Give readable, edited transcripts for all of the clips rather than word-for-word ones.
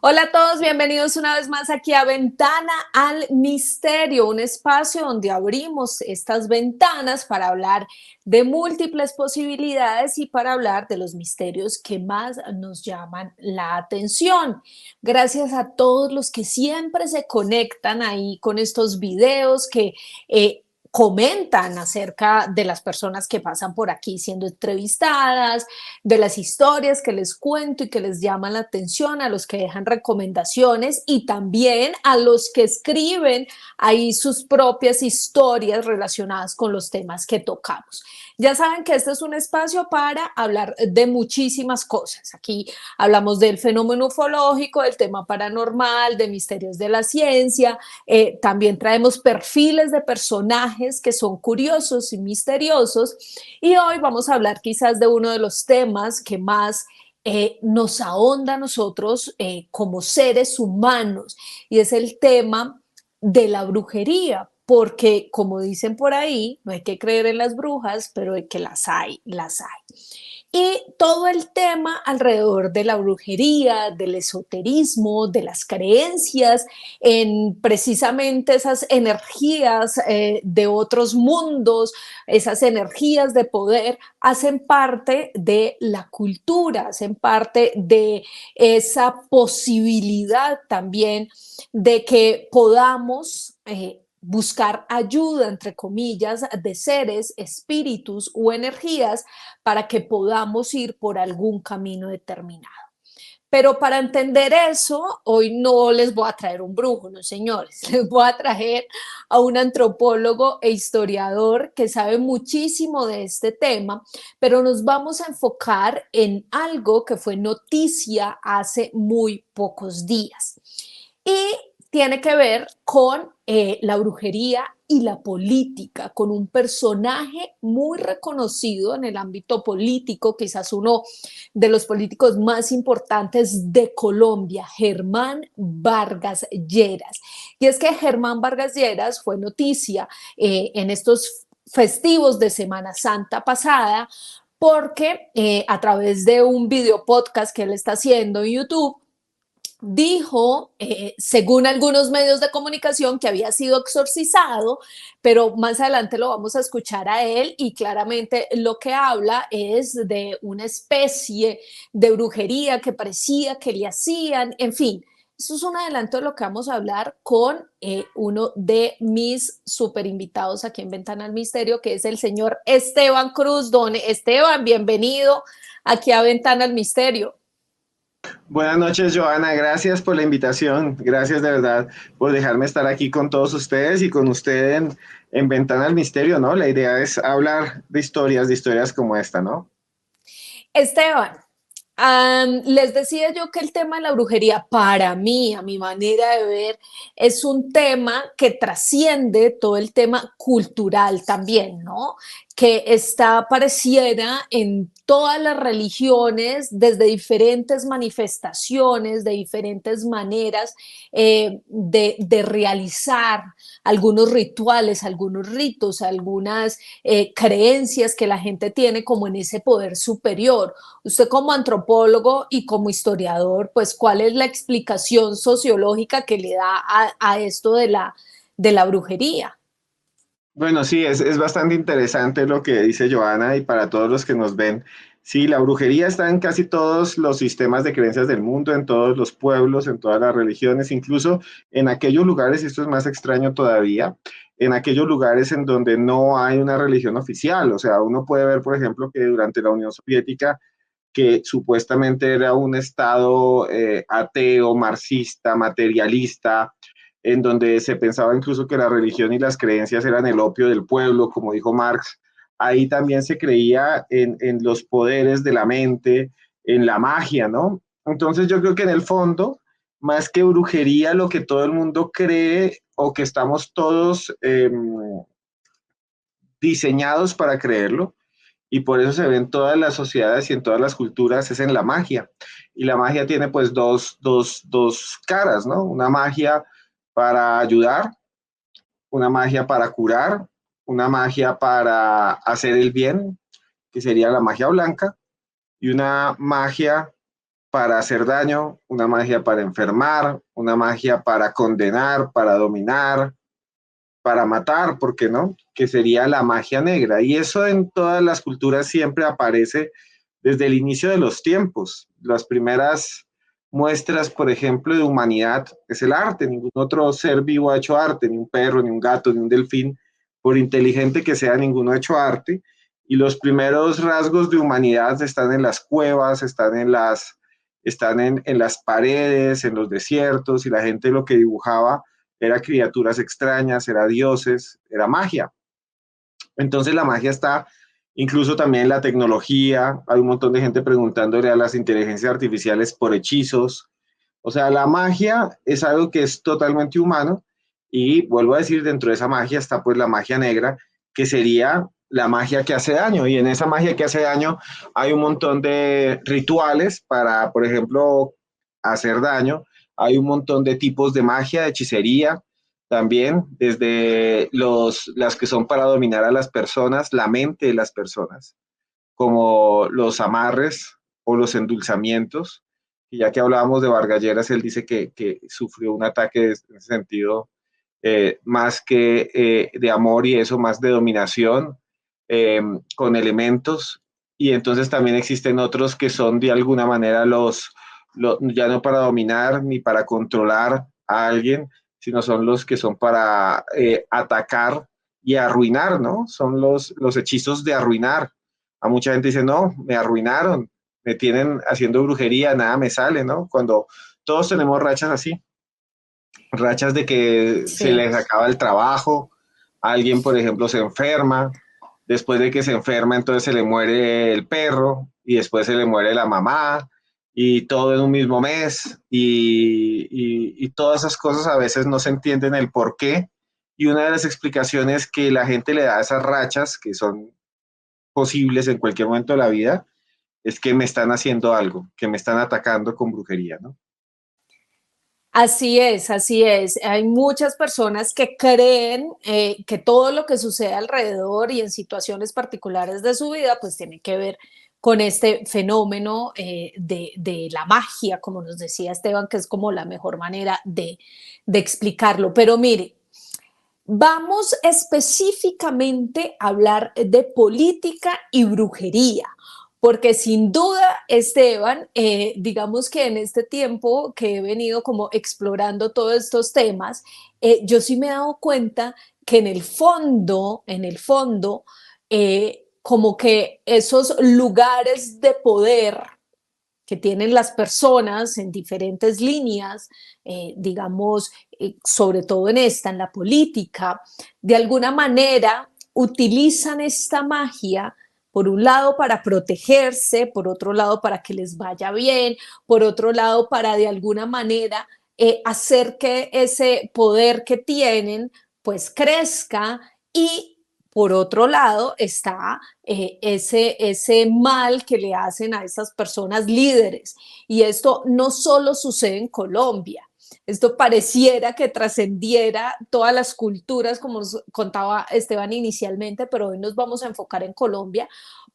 Hola a todos, bienvenidos una vez más aquí a Ventana al Misterio, un espacio donde abrimos estas ventanas para hablar de múltiples posibilidades y para hablar de los misterios que más nos llaman la atención. Gracias a todos los que siempre se conectan ahí con estos videos que comentan acerca de las personas que pasan por aquí siendo entrevistadas, de las historias que les cuento y que les llaman la atención, a los que dejan recomendaciones y también a los que escriben ahí sus propias historias relacionadas con los temas que tocamos. Ya saben que este es un espacio para hablar de muchísimas cosas. Aquí hablamos del fenómeno ufológico, del tema paranormal, de misterios de la ciencia. También traemos perfiles de personajes que son curiosos y misteriosos. Y hoy vamos a hablar quizás de uno de los temas que más nos ahonda a nosotros como seres humanos, y es el tema de la brujería, porque como dicen por ahí, no hay que creer en las brujas, pero de que las hay, las hay. Y todo el tema alrededor de la brujería, del esoterismo, de las creencias en precisamente esas energías de otros mundos, esas energías de poder, hacen parte de la cultura, hacen parte de esa posibilidad también de que podamos buscar ayuda, entre comillas, de seres, espíritus o energías para que podamos ir por algún camino determinado. Pero para entender eso, hoy no les voy a traer un brujo, no señores, les voy a traer a un antropólogo e historiador que sabe muchísimo de este tema, pero nos vamos a enfocar en algo que fue noticia hace muy pocos días. Y tiene que ver con la brujería y la política, con un personaje muy reconocido en el ámbito político, quizás uno de los políticos más importantes de Colombia, Germán Vargas Lleras. Y es que Germán Vargas Lleras fue noticia en estos festivos de Semana Santa pasada, porque a través de un video podcast que él está haciendo en YouTube, dijo, según algunos medios de comunicación, que había sido exorcizado, pero más adelante lo vamos a escuchar a él y claramente lo que habla es de una especie de brujería que parecía que le hacían, en fin. Eso es un adelanto de lo que vamos a hablar con uno de mis super invitados aquí en Ventana al Misterio, que es el señor Esteban Cruz. Don Esteban, bienvenido aquí a Ventana al Misterio. Buenas noches, Joana. Gracias por la invitación. Gracias de verdad por dejarme estar aquí con todos ustedes y con usted en Ventana al Misterio, ¿no? La idea es hablar de historias como esta, ¿no? Esteban, les decía yo que el tema de la brujería, para mí, a mi manera de ver, es un tema que trasciende todo el tema cultural también, ¿no? Que está, pareciera, en todas las religiones, desde diferentes manifestaciones, de diferentes maneras de realizar algunos rituales, algunos ritos, algunas creencias que la gente tiene como en ese poder superior. Usted como antropólogo y como historiador, pues, ¿cuál es la explicación sociológica que le da a esto de la brujería? Bueno, sí, es bastante interesante lo que dice Joana y para todos los que nos ven. Sí, la brujería está en casi todos los sistemas de creencias del mundo, en todos los pueblos, en todas las religiones, incluso en aquellos lugares, y esto es más extraño todavía, en aquellos lugares en donde no hay una religión oficial. O sea, uno puede ver, por ejemplo, que durante la Unión Soviética, que supuestamente era un estado ateo, marxista, materialista, en donde se pensaba incluso que la religión y las creencias eran el opio del pueblo, como dijo Marx. Ahí también se creía en los poderes de la mente, en la magia, ¿no? Entonces yo creo que en el fondo, más que brujería, lo que todo el mundo cree o que estamos todos diseñados para creerlo, y por eso se ve en todas las sociedades y en todas las culturas, es en la magia. Y la magia tiene pues dos caras, ¿no? Una magia para ayudar, una magia para curar, una magia para hacer el bien, que sería la magia blanca, y una magia para hacer daño, una magia para enfermar, una magia para condenar, para dominar, para matar, ¿por qué no? Que sería la magia negra. Y eso en todas las culturas siempre aparece desde el inicio de los tiempos. Las primeras muestras, por ejemplo, de humanidad es el arte. Ningún otro ser vivo ha hecho arte, ni un perro, ni un gato, ni un delfín, por inteligente que sea, ninguno ha hecho arte. Y los primeros rasgos de humanidad están en las cuevas, están en las paredes, en los desiertos, y la gente lo que dibujaba era criaturas extrañas, era dioses, era magia. Entonces la magia está incluso también en la tecnología. Hay un montón de gente preguntándole a las inteligencias artificiales por hechizos. O sea, la magia es algo que es totalmente humano y vuelvo a decir, dentro de esa magia está pues la magia negra, que sería la magia que hace daño. Y en esa magia que hace daño hay un montón de rituales para, por ejemplo, hacer daño. Hay un montón de tipos de magia, de hechicería, también, desde las que son para dominar a las personas, la mente de las personas, como los amarres o los endulzamientos. Y ya que hablábamos de Vargas Lleras, él dice que sufrió un ataque en ese sentido, más que de amor y eso, más de dominación, con elementos. Y entonces también existen otros que son de alguna manera ya no para dominar ni para controlar a alguien, sino son los que son para atacar y arruinar, ¿no? Son los hechizos de arruinar. A mucha gente dice, no, me arruinaron, me tienen haciendo brujería, nada me sale, ¿no? Cuando todos tenemos rachas así, rachas de que se Sí. les acaba el trabajo, alguien, por ejemplo, se enferma, después de que se enferma, entonces se le muere el perro y después se le muere la mamá y todo en un mismo mes y todas esas cosas a veces no se entienden el por qué y una de las explicaciones que la gente le da a esas rachas, que son posibles en cualquier momento de la vida, es que me están haciendo algo, que me están atacando con brujería, ¿no? Así es, así es. Hay muchas personas que creen que todo lo que sucede alrededor y en situaciones particulares de su vida, pues tiene que ver con este fenómeno de la magia, como nos decía Esteban, que es como la mejor manera de explicarlo. Pero mire, vamos específicamente a hablar de política y brujería, porque sin duda, Esteban, digamos que en este tiempo que he venido como explorando todos estos temas, yo sí me he dado cuenta que en el fondo, como que esos lugares de poder que tienen las personas en diferentes líneas, digamos, sobre todo en esta, en la política, de alguna manera utilizan esta magia, por un lado para protegerse, por otro lado para que les vaya bien, por otro lado para de alguna manera hacer que ese poder que tienen pues crezca y por otro lado está ese mal que le hacen a esas personas líderes. Y esto no solo sucede en Colombia, esto pareciera que trascendiera todas las culturas, como nos contaba Esteban inicialmente, pero hoy nos vamos a enfocar en Colombia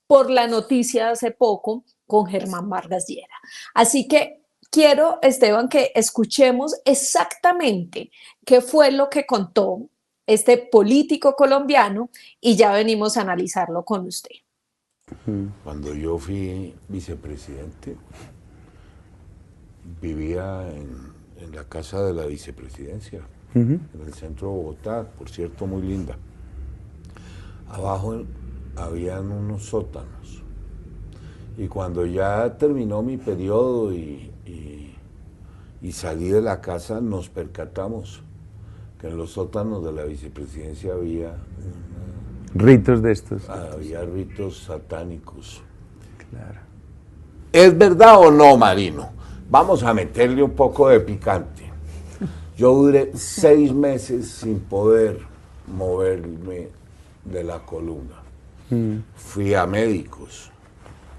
por la noticia de hace poco con Germán Vargas Llera. Así que quiero, Esteban, que escuchemos exactamente qué fue lo que contó este político colombiano y ya venimos a analizarlo con usted. Cuando yo fui vicepresidente, vivía en la casa de la vicepresidencia, en el centro de Bogotá, por cierto, muy linda. Abajo habían unos sótanos. Y cuando ya terminó mi periodo y salí de la casa, nos percatamos que en los sótanos de la vicepresidencia Ritos de estos. había ritos satánicos. Claro. ¿Es verdad o no, Marino? Vamos a meterle un poco de picante. Yo duré 6 meses sin poder moverme de la columna. Fui a médicos,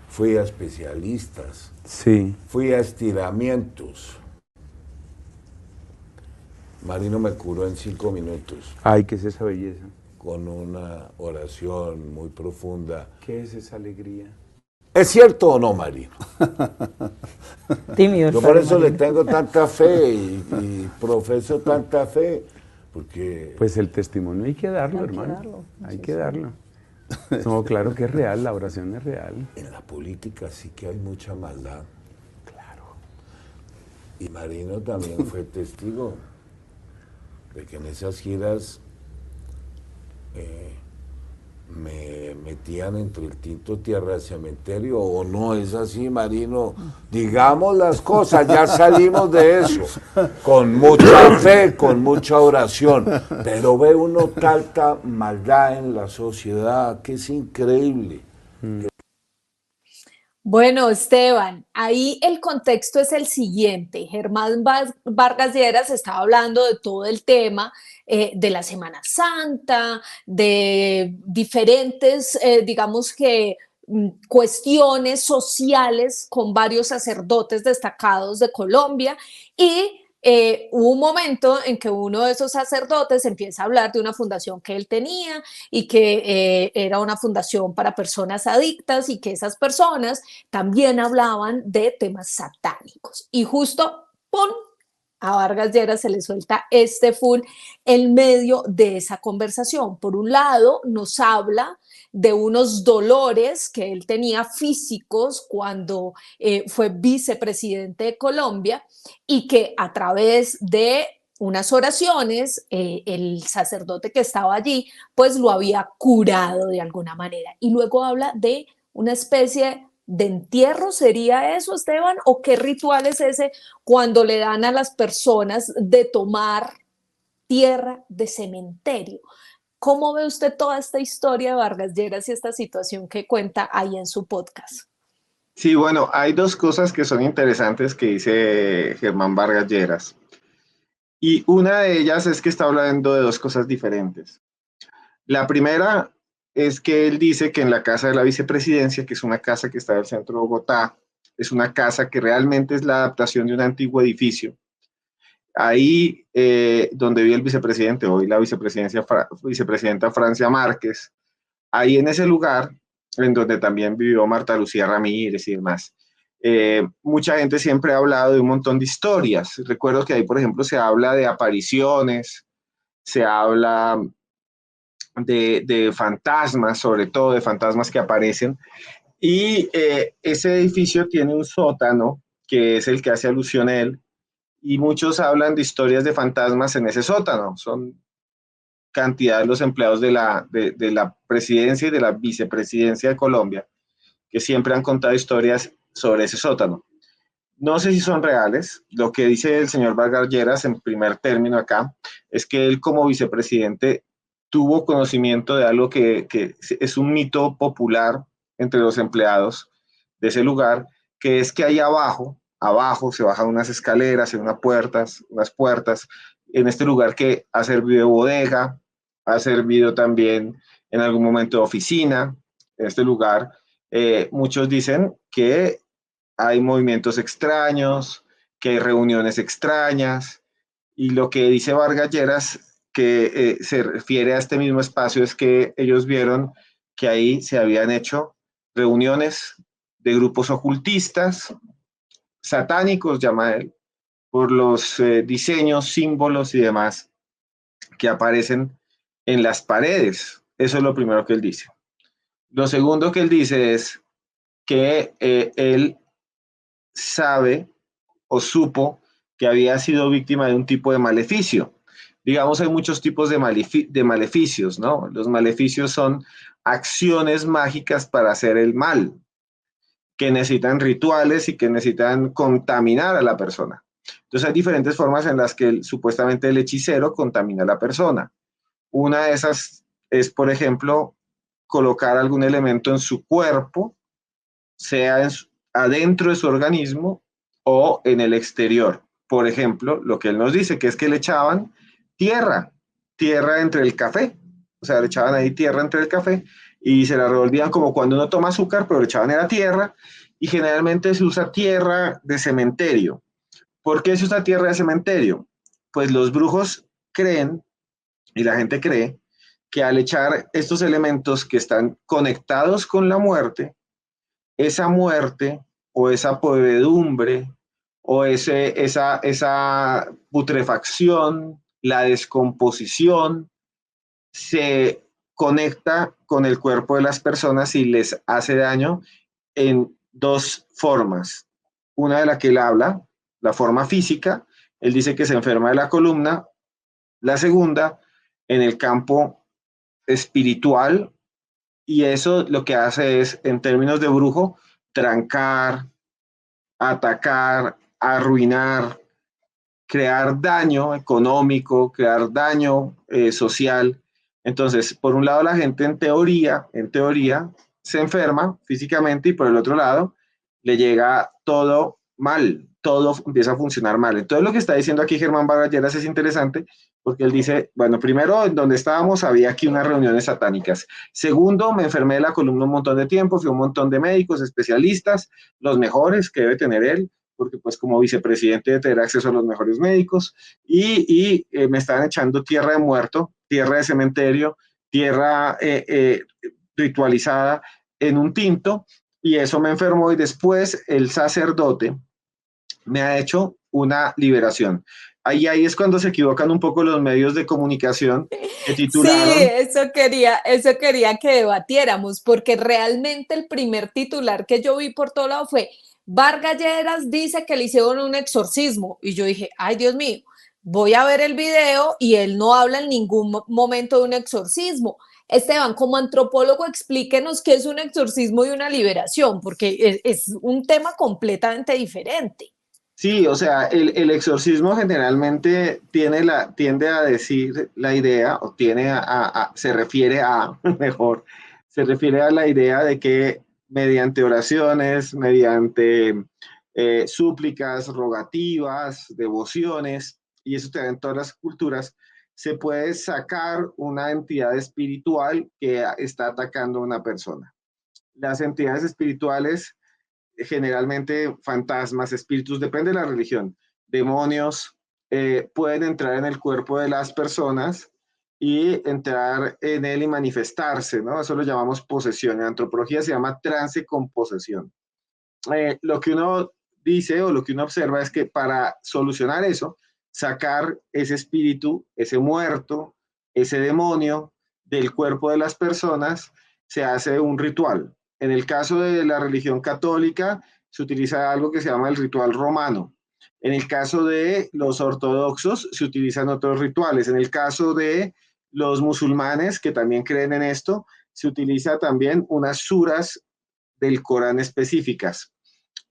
fui a especialistas, Sí. fui a estiramientos. Marino me curó en 5 minutos Ay, ¿qué es esa belleza? con una oración muy profunda. ¿Qué es esa alegría? ¿Es cierto o no, Marino? Tímido. Yo por eso le tengo tanta fe y profeso tanta fe, porque... Pues el testimonio hay que darlo, Hay que hermano. darlo. Hay que darlo. No, claro que es real, la oración es real. En la política sí que hay mucha maldad. Claro. Y Marino también fue testigo de que en esas giras me metían entre el tinto, tierra, cementerio, o no es así, Marino. Digamos las cosas, ya salimos de eso, con mucha fe, con mucha oración, pero ve uno tanta maldad en la sociedad que es increíble. Bueno, Esteban, ahí el contexto es el siguiente. Germán Vargas Lleras estaba hablando de todo el tema de la Semana Santa, de diferentes, digamos que, cuestiones sociales con varios sacerdotes destacados de Colombia y hubo un momento en que uno de esos sacerdotes empieza a hablar de una fundación que él tenía y que era una fundación para personas adictas y que esas personas también hablaban de temas satánicos. Y justo, ¡pum!, a Vargas Lleras se le suelta este full en medio de esa conversación. Por un lado, nos habla de unos dolores que él tenía físicos cuando fue vicepresidente de Colombia y que a través de unas oraciones, el sacerdote que estaba allí, pues lo había curado de alguna manera. Y luego habla de una especie de entierro, ¿sería eso, Esteban? ¿O qué ritual es ese cuando le dan a las personas de tomar tierra de cementerio? ¿Cómo ve usted toda esta historia de Vargas Lleras y esta situación que cuenta ahí en su podcast? Sí, bueno, hay dos cosas que son interesantes que dice Germán Vargas Lleras. Y una de ellas es que está hablando de dos cosas diferentes. La primera es que él dice que en la casa de la vicepresidencia, que es una casa que está en el centro de Bogotá, es una casa que realmente es la adaptación de un antiguo edificio. Ahí donde vive el vicepresidente, hoy la vicepresidenta Francia Márquez, ahí en ese lugar, en donde también vivió Marta Lucía Ramírez y demás. Mucha gente siempre ha hablado de un montón de historias. Recuerdo que ahí, por ejemplo, se habla de apariciones, se habla de fantasmas, sobre todo de fantasmas que aparecen. Y ese edificio tiene un sótano, que es el que hace alusión a él, y muchos hablan de historias de fantasmas en ese sótano. Son cantidad de los empleados de la presidencia y de la vicepresidencia de Colombia, que siempre han contado historias sobre ese sótano. No sé si son reales. Lo que dice el señor Vargas Lleras en primer término acá es que él como vicepresidente tuvo conocimiento de algo que es un mito popular entre los empleados de ese lugar, que es que ahí abajo se bajan unas escaleras, en unas puertas, en este lugar que ha servido de bodega, ha servido también en algún momento de oficina, en este lugar. Muchos dicen que hay movimientos extraños, que hay reuniones extrañas, y lo que dice Vargas Lleras, que se refiere a este mismo espacio, es que ellos vieron que ahí se habían hecho reuniones de grupos ocultistas, satánicos, llama él, por los diseños, símbolos y demás que aparecen en las paredes. Eso es lo primero que él dice. Lo segundo que él dice es que él sabe o supo que había sido víctima de un tipo de maleficio. Digamos, hay muchos tipos de maleficios, ¿no? Los maleficios son acciones mágicas para hacer el mal, que necesitan rituales y que necesitan contaminar a la persona. Entonces hay diferentes formas en las que supuestamente el hechicero contamina a la persona. Una de esas es, por ejemplo, colocar algún elemento en su cuerpo, sea adentro de su organismo o en el exterior. Por ejemplo, lo que él nos dice, que es que le echaban tierra entre el café. O sea, le echaban ahí tierra entre el café y se la revolvían como cuando uno toma azúcar, pero le echaban era tierra, y generalmente se usa tierra de cementerio. ¿Por qué se usa tierra de cementerio? Pues los brujos creen, y la gente cree, que al echar estos elementos que están conectados con la muerte, esa muerte o esa podredumbre o esa putrefacción, la descomposición, se conecta con el cuerpo de las personas y les hace daño en dos formas. Una de la que él habla, la forma física, él dice que se enferma de la columna. La segunda, en el campo espiritual, y eso lo que hace es, en términos de brujo, trancar, atacar, arruinar, crear daño económico, crear daño social. Entonces, por un lado, la gente en teoría, se enferma físicamente y por el otro lado, le llega todo mal, todo empieza a funcionar mal. Entonces, lo que está diciendo aquí Germán Vargas Lleras es interesante porque él dice, bueno, primero, en donde estábamos había aquí unas reuniones satánicas. Segundo, me enfermé de la columna un montón de tiempo, fui a un montón de médicos, especialistas, los mejores que debe tener él, porque pues como vicepresidente de tener acceso a los mejores médicos, me estaban echando tierra de muerto, tierra de cementerio, tierra ritualizada en un tinto, y eso me enfermó, y después el sacerdote me ha hecho una liberación. Ahí es cuando se equivocan un poco los medios de comunicación que Sí, titularon. eso quería que debatiéramos, porque realmente el primer titular que yo vi por todo lado fue Vargas Lleras dice que le hicieron un exorcismo. Y yo dije, ay Dios mío, voy a ver el video y él no habla en ningún momento de un exorcismo. Esteban, como antropólogo, explíquenos qué es un exorcismo y una liberación, porque es un tema completamente diferente. Sí, o sea, el exorcismo generalmente tiende a decir la idea, o se refiere a, mejor, se refiere a la idea de que mediante oraciones, mediante súplicas, rogativas, devociones, y eso te da en todas las culturas, se puede sacar una entidad espiritual que está atacando a una persona. Las entidades espirituales, generalmente fantasmas, espíritus, depende de la religión, demonios, pueden entrar en el cuerpo de las personas y entrar en él y manifestarse, ¿no? Eso lo llamamos posesión. En antropología se llama trance con posesión. Lo que uno dice o lo que uno observa es que para solucionar eso, sacar ese espíritu, ese muerto, ese demonio del cuerpo de las personas, se hace un ritual. En el caso de la religión católica, se utiliza algo que se llama el ritual romano. En el caso de los ortodoxos, se utilizan otros rituales. En el caso de los musulmanes, que también creen en esto, se utiliza también unas suras del Corán específicas.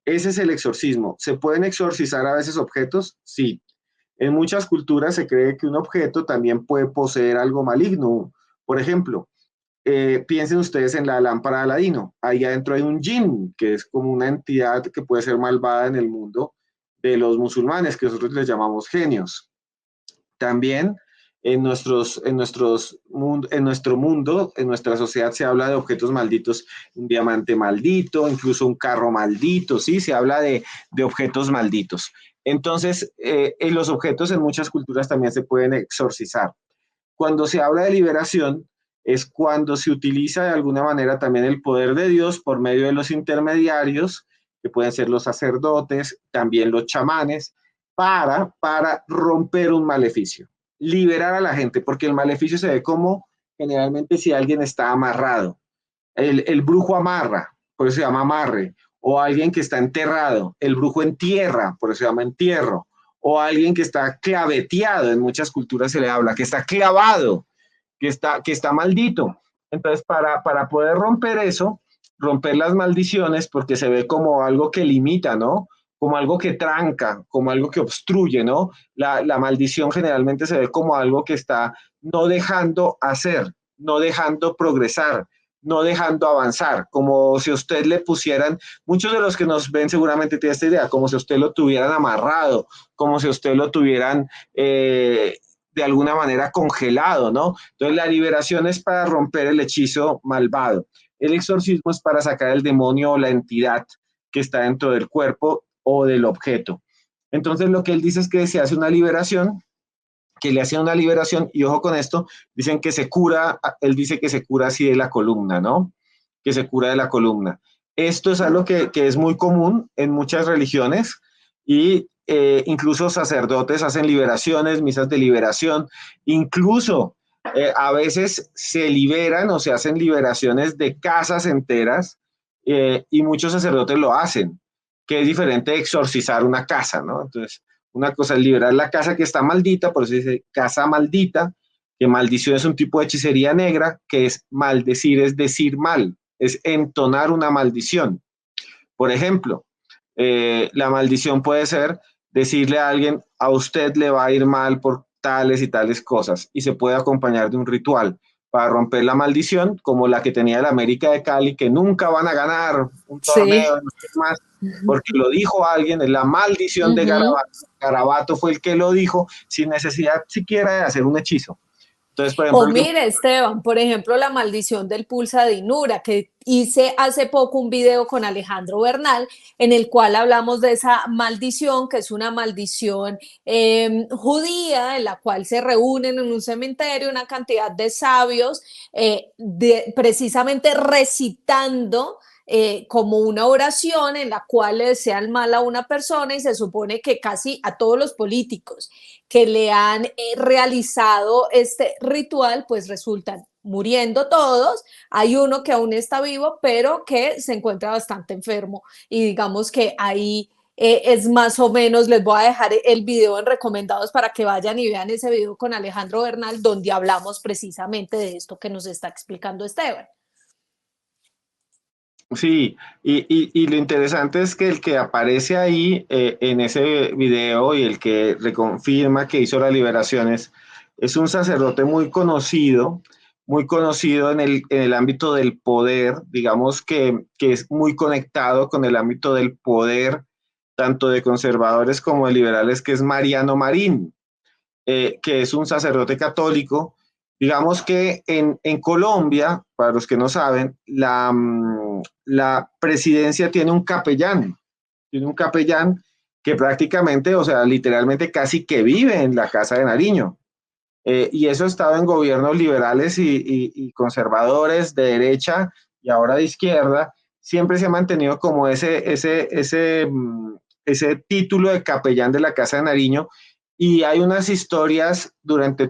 Ese es el exorcismo. ¿Se pueden exorcizar a veces objetos? Sí. En muchas culturas se cree que un objeto también puede poseer algo maligno. Por ejemplo, piensen ustedes en la lámpara de Aladino. Ahí adentro hay un jinn, que es como una entidad que puede ser malvada en el mundo de los musulmanes, que nosotros les llamamos genios. También en nuestro mundo, en nuestra sociedad se habla de objetos malditos, un diamante maldito, incluso un carro maldito, ¿sí? Se habla de objetos malditos. Entonces, en los objetos en muchas culturas también se pueden exorcizar. Cuando se habla de liberación, es cuando se utiliza de alguna manera también el poder de Dios por medio de los intermediarios, que pueden ser los sacerdotes, también los chamanes, para romper un maleficio, liberar a la gente, porque el maleficio se ve como generalmente si alguien está amarrado. El brujo amarra, por eso se llama amarre, o alguien que está enterrado, el brujo entierra, por eso se llama entierro, o alguien que está claveteado, en muchas culturas se le habla, que está clavado, que está maldito. Entonces, para poder romper eso, romper las maldiciones, porque se ve como algo que limita, ¿no? Como algo que tranca, como algo que obstruye, ¿no? La maldición generalmente se ve como algo que está no dejando hacer, no dejando progresar, no dejando avanzar, como si a usted le pusieran, muchos de los que nos ven seguramente tienen esta idea, como si a usted lo tuvieran amarrado, como si a usted lo tuvieran de alguna manera congelado, ¿no? Entonces la liberación es para romper el hechizo malvado. El exorcismo es para sacar el demonio o la entidad que está dentro del cuerpo o del objeto. Entonces lo que él dice es que se hace una liberación, que le hacen una liberación, y ojo con esto, dicen que se cura, él dice que se cura así de la columna, ¿no? Que se cura de la columna. esto es algo que es muy común en muchas religiones y incluso sacerdotes hacen liberaciones, misas de liberación, incluso a veces se liberan o se hacen liberaciones de casas enteras y muchos sacerdotes lo hacen, que es diferente de exorcizar una casa, ¿no? Entonces, una cosa es liberar la casa que está maldita, por eso dice casa maldita, que maldición es un tipo de hechicería negra, que es maldecir, es decir mal, es entonar una maldición. Por ejemplo, la maldición puede ser decirle a alguien, a usted le va a ir mal por tales y tales cosas, y se puede acompañar de un ritual para romper la maldición, como la que tenía el América de Cali, que nunca van a ganar un torneo, Sí. no sé más, porque lo dijo alguien, es la maldición de Ujú. Garabato. Garabato fue el que lo dijo sin necesidad siquiera de hacer un hechizo. Entonces, por ejemplo, O mire, Esteban, por ejemplo, la maldición del pulsa de Inura, que hice hace poco un video con Alejandro Bernal, en el cual hablamos de esa maldición, que es una maldición judía, en la cual se reúnen en un cementerio una cantidad de sabios, precisamente recitando como una oración en la cual le desean mal a una persona, y se supone que casi a todos los políticos que le han realizado este ritual, pues resultan muriendo todos. Hay uno que aún está vivo, pero que se encuentra bastante enfermo, y digamos que ahí es más o menos, les voy a dejar el video en recomendados para que vayan y vean ese video con Alejandro Bernal, donde hablamos precisamente de esto que nos está explicando Esteban. sí, y lo interesante es que el que aparece ahí en ese video y el que reconfirma que hizo las liberaciones es un sacerdote muy conocido en el ámbito del poder, digamos que es muy conectado con el ámbito del poder, tanto de conservadores como de liberales, que es Mariano Marín, que es un sacerdote católico. Digamos que en Colombia, para los que no saben, la presidencia tiene un capellán que prácticamente, o sea, literalmente casi que vive en la Casa de Nariño. Y eso ha estado en gobiernos liberales y conservadores de derecha y ahora de izquierda. Siempre se ha mantenido como ese título de capellán de la Casa de Nariño. Y hay unas historias durante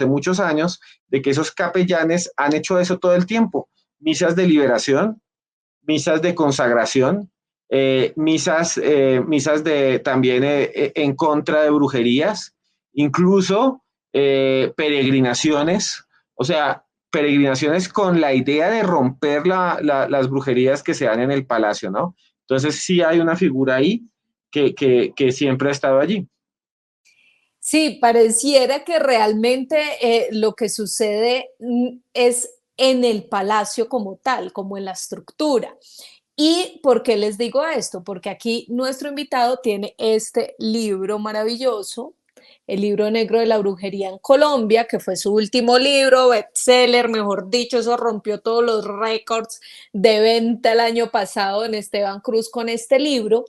muchos años, de que esos capellanes han hecho eso todo el tiempo. Misas de liberación, misas de consagración, misas también en contra de brujerías, incluso peregrinaciones, o sea, peregrinaciones con la idea de romper las brujerías que se dan en el palacio, ¿no? Entonces sí hay una figura ahí que siempre ha estado allí. Sí, pareciera que realmente lo que sucede es en el palacio como tal, como en la estructura. ¿Y por qué les digo esto? Porque aquí nuestro invitado tiene este libro maravilloso, el libro negro de la brujería en Colombia, que fue su último libro, bestseller, mejor dicho, eso rompió todos los récords de venta el año pasado en Esteban Cruz con este libro.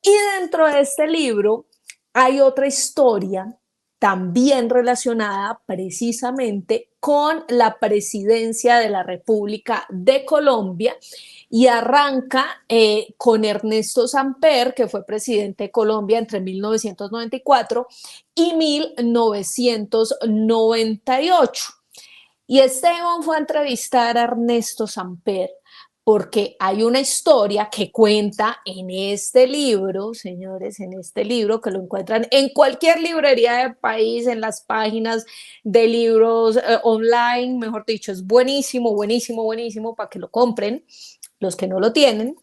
Y dentro de este libro hay otra historia también relacionada precisamente con la presidencia de la República de Colombia, y arranca con Ernesto Samper, que fue presidente de Colombia entre 1994 y 1998. Y Esteban fue a entrevistar a Ernesto Samper porque hay una historia que cuenta en este libro, señores, en este libro, que lo encuentran en cualquier librería del país, en las páginas de libros online, mejor dicho, es buenísimo, buenísimo, buenísimo para que lo compren los que no lo tienen.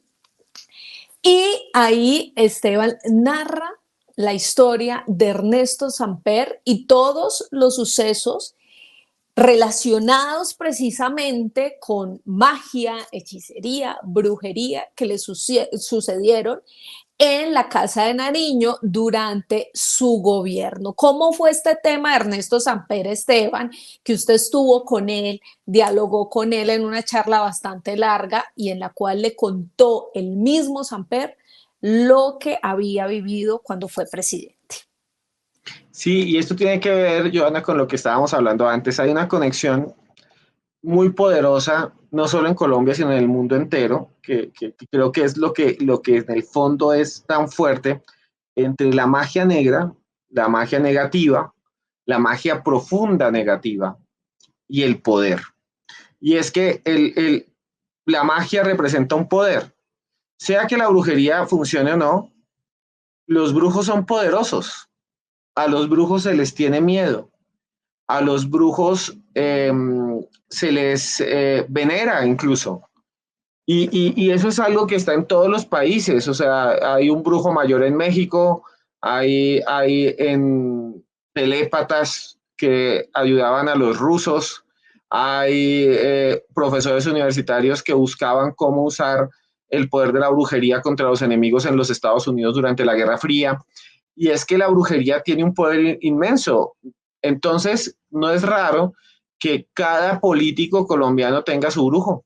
Y ahí Esteban narra la historia de Ernesto Samper y todos los sucesos relacionados precisamente con magia, hechicería, brujería que le sucedieron en la Casa de Nariño durante su gobierno. ¿Cómo fue este tema de Ernesto Samper, Esteban, que usted estuvo con él, dialogó con él en una charla bastante larga y en la cual le contó el mismo Samper lo que había vivido cuando fue presidente? Sí, y esto tiene que ver, Joana, con lo que estábamos hablando antes. Hay una conexión muy poderosa, no solo en Colombia, sino en el mundo entero, que creo que es lo que en el fondo es tan fuerte entre la magia negra, la magia negativa, la magia profunda negativa y el poder. Y es que la magia representa un poder. Sea que la brujería funcione o no, los brujos son poderosos. A los brujos se les tiene miedo. A los brujos se les venera incluso. Y eso es algo que está en todos los países. O sea, hay un brujo mayor en México, hay en telépatas que ayudaban a los rusos, hay profesores universitarios que buscaban cómo usar el poder de la brujería contra los enemigos en los Estados Unidos durante la Guerra Fría. Y es que la brujería tiene un poder inmenso. Entonces, no es raro que cada político colombiano tenga su brujo,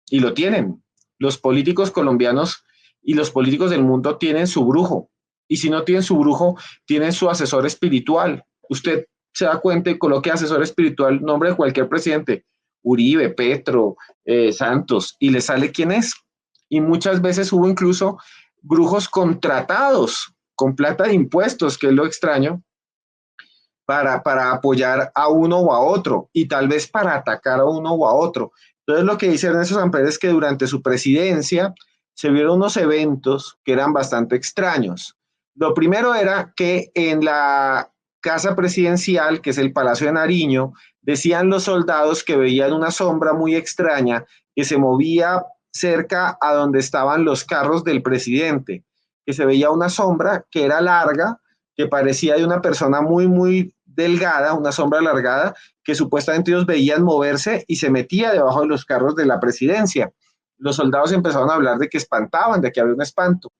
y lo tienen. Los políticos colombianos y los políticos del mundo tienen su brujo, y si no tienen su brujo, tienen su asesor espiritual. Usted se da cuenta y coloque asesor espiritual, nombre de cualquier presidente, Uribe, Petro, Santos, y le sale quién es. Y muchas veces hubo incluso brujos contratados con plata de impuestos, que es lo extraño, para apoyar a uno o a otro, y tal vez para atacar a uno o a otro. Entonces lo que dice Ernesto Samper es que durante su presidencia se vieron unos eventos que eran bastante extraños. Lo primero era que en la casa presidencial, que es el Palacio de Nariño, decían los soldados que veían una sombra muy extraña que se movía cerca a donde estaban los carros del presidente, que se veía una sombra que era larga, que parecía de una persona muy, muy delgada, una sombra alargada, que supuestamente ellos veían moverse y se metía debajo de los carros de la presidencia. Los soldados empezaron a hablar de que espantaban, de que había un espanto.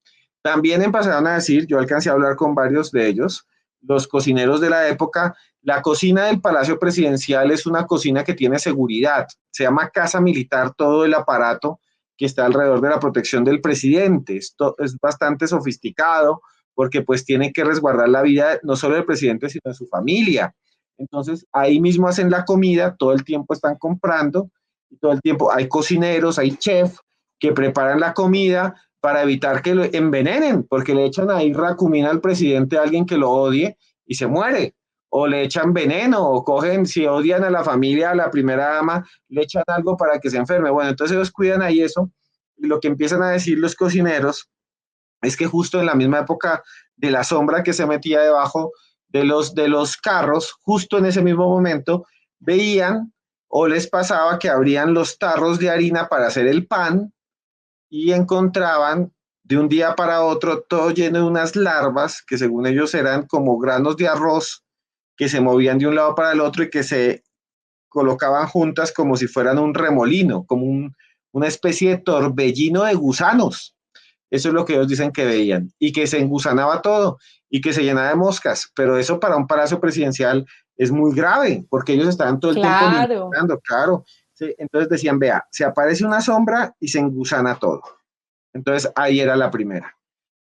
También empezaron a decir, yo alcancé a hablar con varios de ellos, los cocineros de la época, la cocina del Palacio Presidencial es una cocina que tiene seguridad, se llama casa militar todo el aparato que está alrededor de la protección del presidente. Esto es bastante sofisticado porque pues tiene que resguardar la vida no solo del presidente, sino de su familia. Entonces ahí mismo hacen la comida, todo el tiempo están comprando, y todo el tiempo hay cocineros, hay chefs que preparan la comida para evitar que lo envenenen, porque le echan ahí racumina al presidente a alguien que lo odie y se muere, o le echan veneno, o cogen, si odian a la familia, a la primera dama, le echan algo para que se enferme. Bueno, entonces ellos cuidan ahí eso, y lo que empiezan a decir los cocineros es que justo en la misma época de la sombra que se metía debajo de los carros, justo en ese mismo momento, veían o les pasaba que abrían los tarros de harina para hacer el pan y encontraban de un día para otro todo lleno de unas larvas que según ellos eran como granos de arroz que se movían de un lado para el otro y que se colocaban juntas como si fueran un remolino, como una especie de torbellino de gusanos. Eso es lo que ellos dicen que veían, y que se engusanaba todo y que se llenaba de moscas, pero eso para un palacio presidencial es muy grave, porque ellos estaban todo el tiempo Claro. limpiando, claro. Sí, entonces decían, vea, se aparece una sombra y se engusana todo. Entonces ahí era la primera.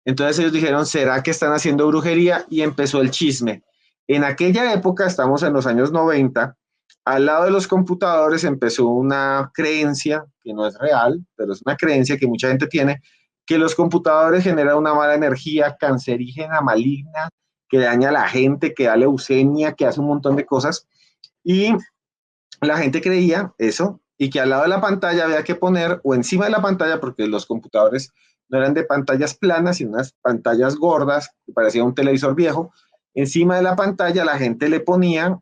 Entonces ellos dijeron, ¿será que están haciendo brujería? Y empezó el chisme. En aquella época, estamos en los años 90, al lado de los computadores empezó una creencia, que no es real, pero es una creencia que mucha gente tiene, que los computadores generan una mala energía cancerígena, maligna, que daña a la gente, que da leucemia, que hace un montón de cosas. Y la gente creía eso, y que al lado de la pantalla había que poner, o encima de la pantalla, porque los computadores no eran de pantallas planas, sino unas pantallas gordas, que parecía un televisor viejo, encima de la pantalla la gente le ponía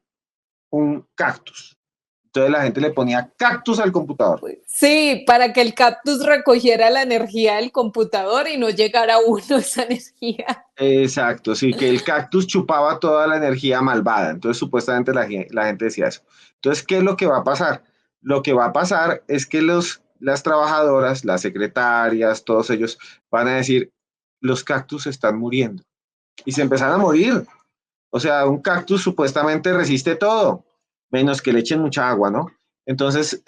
un cactus. Entonces la gente le ponía cactus al computador. Sí, para que el cactus recogiera la energía del computador y no llegara a uno esa energía. Exacto, sí, que el cactus chupaba toda la energía malvada. Entonces, supuestamente la gente decía eso. Entonces, ¿qué es lo que va a pasar? Lo que va a pasar es que las trabajadoras, las secretarias, todos ellos van a decir, los cactus están muriendo. Y se empezaron a morir. O sea, un cactus supuestamente resiste todo, menos que le echen mucha agua, ¿no? Entonces,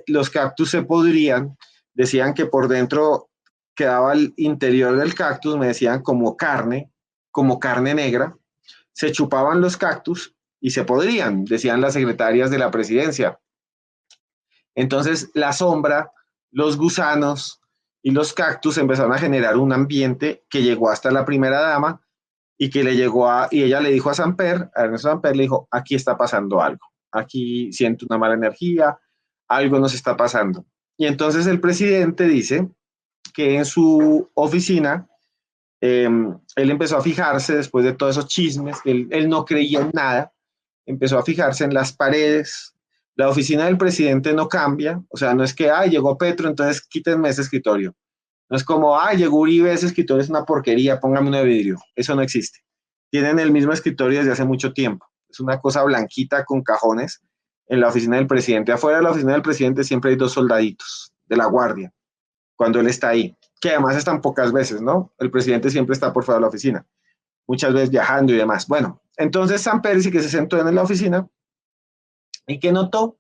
los cactus se podrían, decían que por dentro quedaba el interior del cactus, me decían como carne negra, se chupaban los cactus y se podrían, decían las secretarias de la presidencia. Entonces la sombra, los gusanos y los cactus empezaron a generar un ambiente que llegó hasta la primera dama y que le llegó y ella le dijo a Samper, a Ernesto Samper le dijo, aquí está pasando algo, aquí siento una mala energía, algo nos está pasando. Y entonces el presidente dice que en su oficina, él empezó a fijarse después de todos esos chismes, que él no creía en nada, empezó a fijarse en las paredes. La oficina del presidente no cambia, o sea, no es que, llegó Petro, entonces quítenme ese escritorio. No es como, llegó Uribe, ese escritorio es una porquería, póngame uno de vidrio. Eso no existe. Tienen el mismo escritorio desde hace mucho tiempo. Es una cosa blanquita con cajones en la oficina del presidente. Afuera de la oficina del presidente siempre hay 2 soldaditos de la guardia cuando él está ahí, que además están pocas veces, ¿no? El presidente siempre está por fuera de la oficina, muchas veces viajando y demás. Bueno, entonces Samper dice que se sentó en la oficina y que notó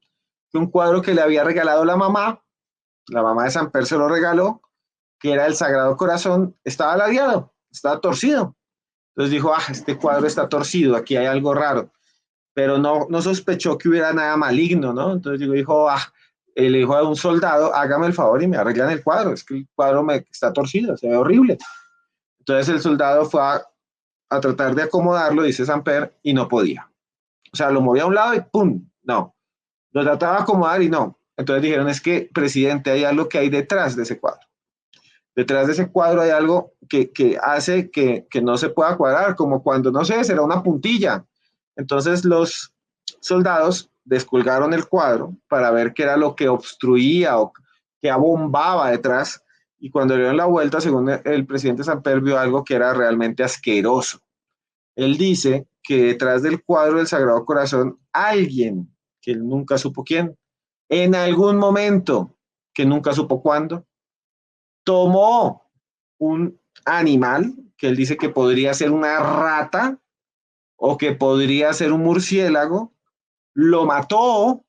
que un cuadro que le había regalado la mamá de Samper se lo regaló, que era el Sagrado Corazón, estaba ladeado, estaba torcido. Entonces dijo, este cuadro está torcido, aquí hay algo raro, pero no sospechó que hubiera nada maligno, ¿no? Entonces dijo, le dijo a un soldado, hágame el favor y me arreglan el cuadro, es que el cuadro está torcido, se ve horrible. Entonces el soldado fue a tratar de acomodarlo, dice Samper, y no podía. O sea, lo movía a un lado y ¡pum! No. Lo trataba de acomodar y no. Entonces dijeron, es que, presidente, hay algo que hay detrás de ese cuadro. Detrás de ese cuadro hay algo que hace que no se pueda cuadrar, como cuando, no sé, será una puntilla. Entonces los soldados descolgaron el cuadro para ver qué era lo que obstruía o que abombaba detrás, y cuando le dieron la vuelta, según el presidente Samper, vio algo que era realmente asqueroso. Él dice que detrás del cuadro del Sagrado Corazón, alguien, que él nunca supo quién, en algún momento, que nunca supo cuándo, tomó un animal, que él dice que podría ser una rata o que podría ser un murciélago, lo mató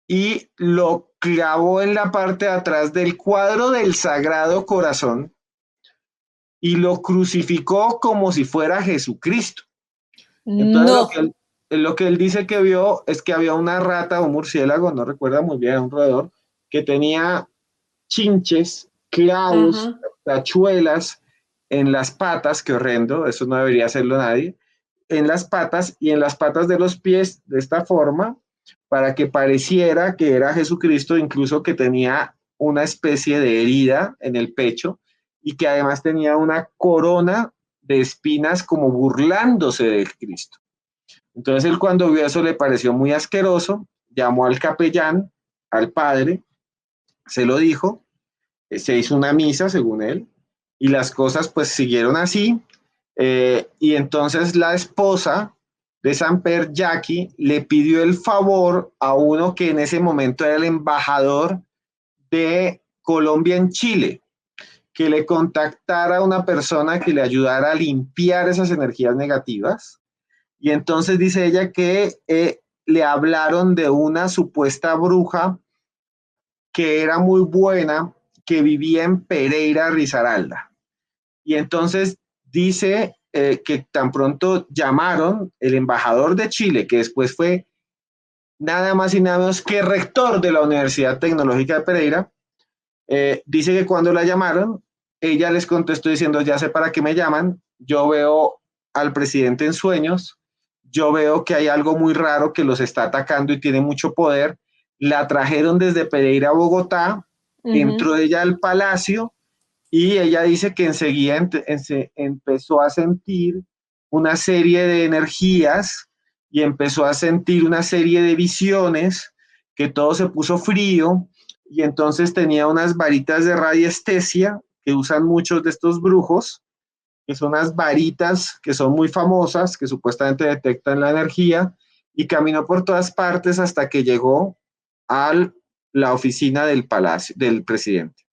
y lo clavó en la parte de atrás del cuadro del Sagrado Corazón y lo crucificó como si fuera Jesucristo. Entonces No. lo que él dice que vio es que había una rata o un murciélago, no recuerda muy bien, un roedor, que tenía chinches, clavos, Ajá. tachuelas en las patas, que horrendo, eso no debería hacerlo nadie, en las patas y en las patas de los pies de esta forma, para que pareciera que era Jesucristo, incluso que tenía una especie de herida en el pecho y que además tenía una corona de espinas como burlándose de Cristo. Entonces él cuando vio eso le pareció muy asqueroso, llamó al capellán, al padre, se lo dijo, se hizo una misa según él y las cosas pues siguieron así, y entonces la esposa de Samper, Jackie, le pidió el favor a uno que en ese momento era el embajador de Colombia en Chile, que le contactara a una persona que le ayudara a limpiar esas energías negativas. Y entonces dice ella que le hablaron de una supuesta bruja que era muy buena, que vivía en Pereira, Risaralda. Y entonces dice que tan pronto llamaron el embajador de Chile, que después fue nada más y nada menos que rector de la Universidad Tecnológica de Pereira, dice que cuando la llamaron, ella les contestó diciendo, ya sé para qué me llaman, yo veo al presidente en sueños, yo veo que hay algo muy raro que los está atacando y tiene mucho poder. La trajeron desde Pereira a Bogotá, entró ella al palacio y ella dice que enseguida empezó a sentir una serie de energías y empezó a sentir una serie de visiones, que todo se puso frío y entonces tenía unas varitas de radiestesia que usan muchos de estos brujos, que son unas varitas que son muy famosas, que supuestamente detectan la energía, y caminó por todas partes hasta que llegó a la oficina del palacio, del presidente.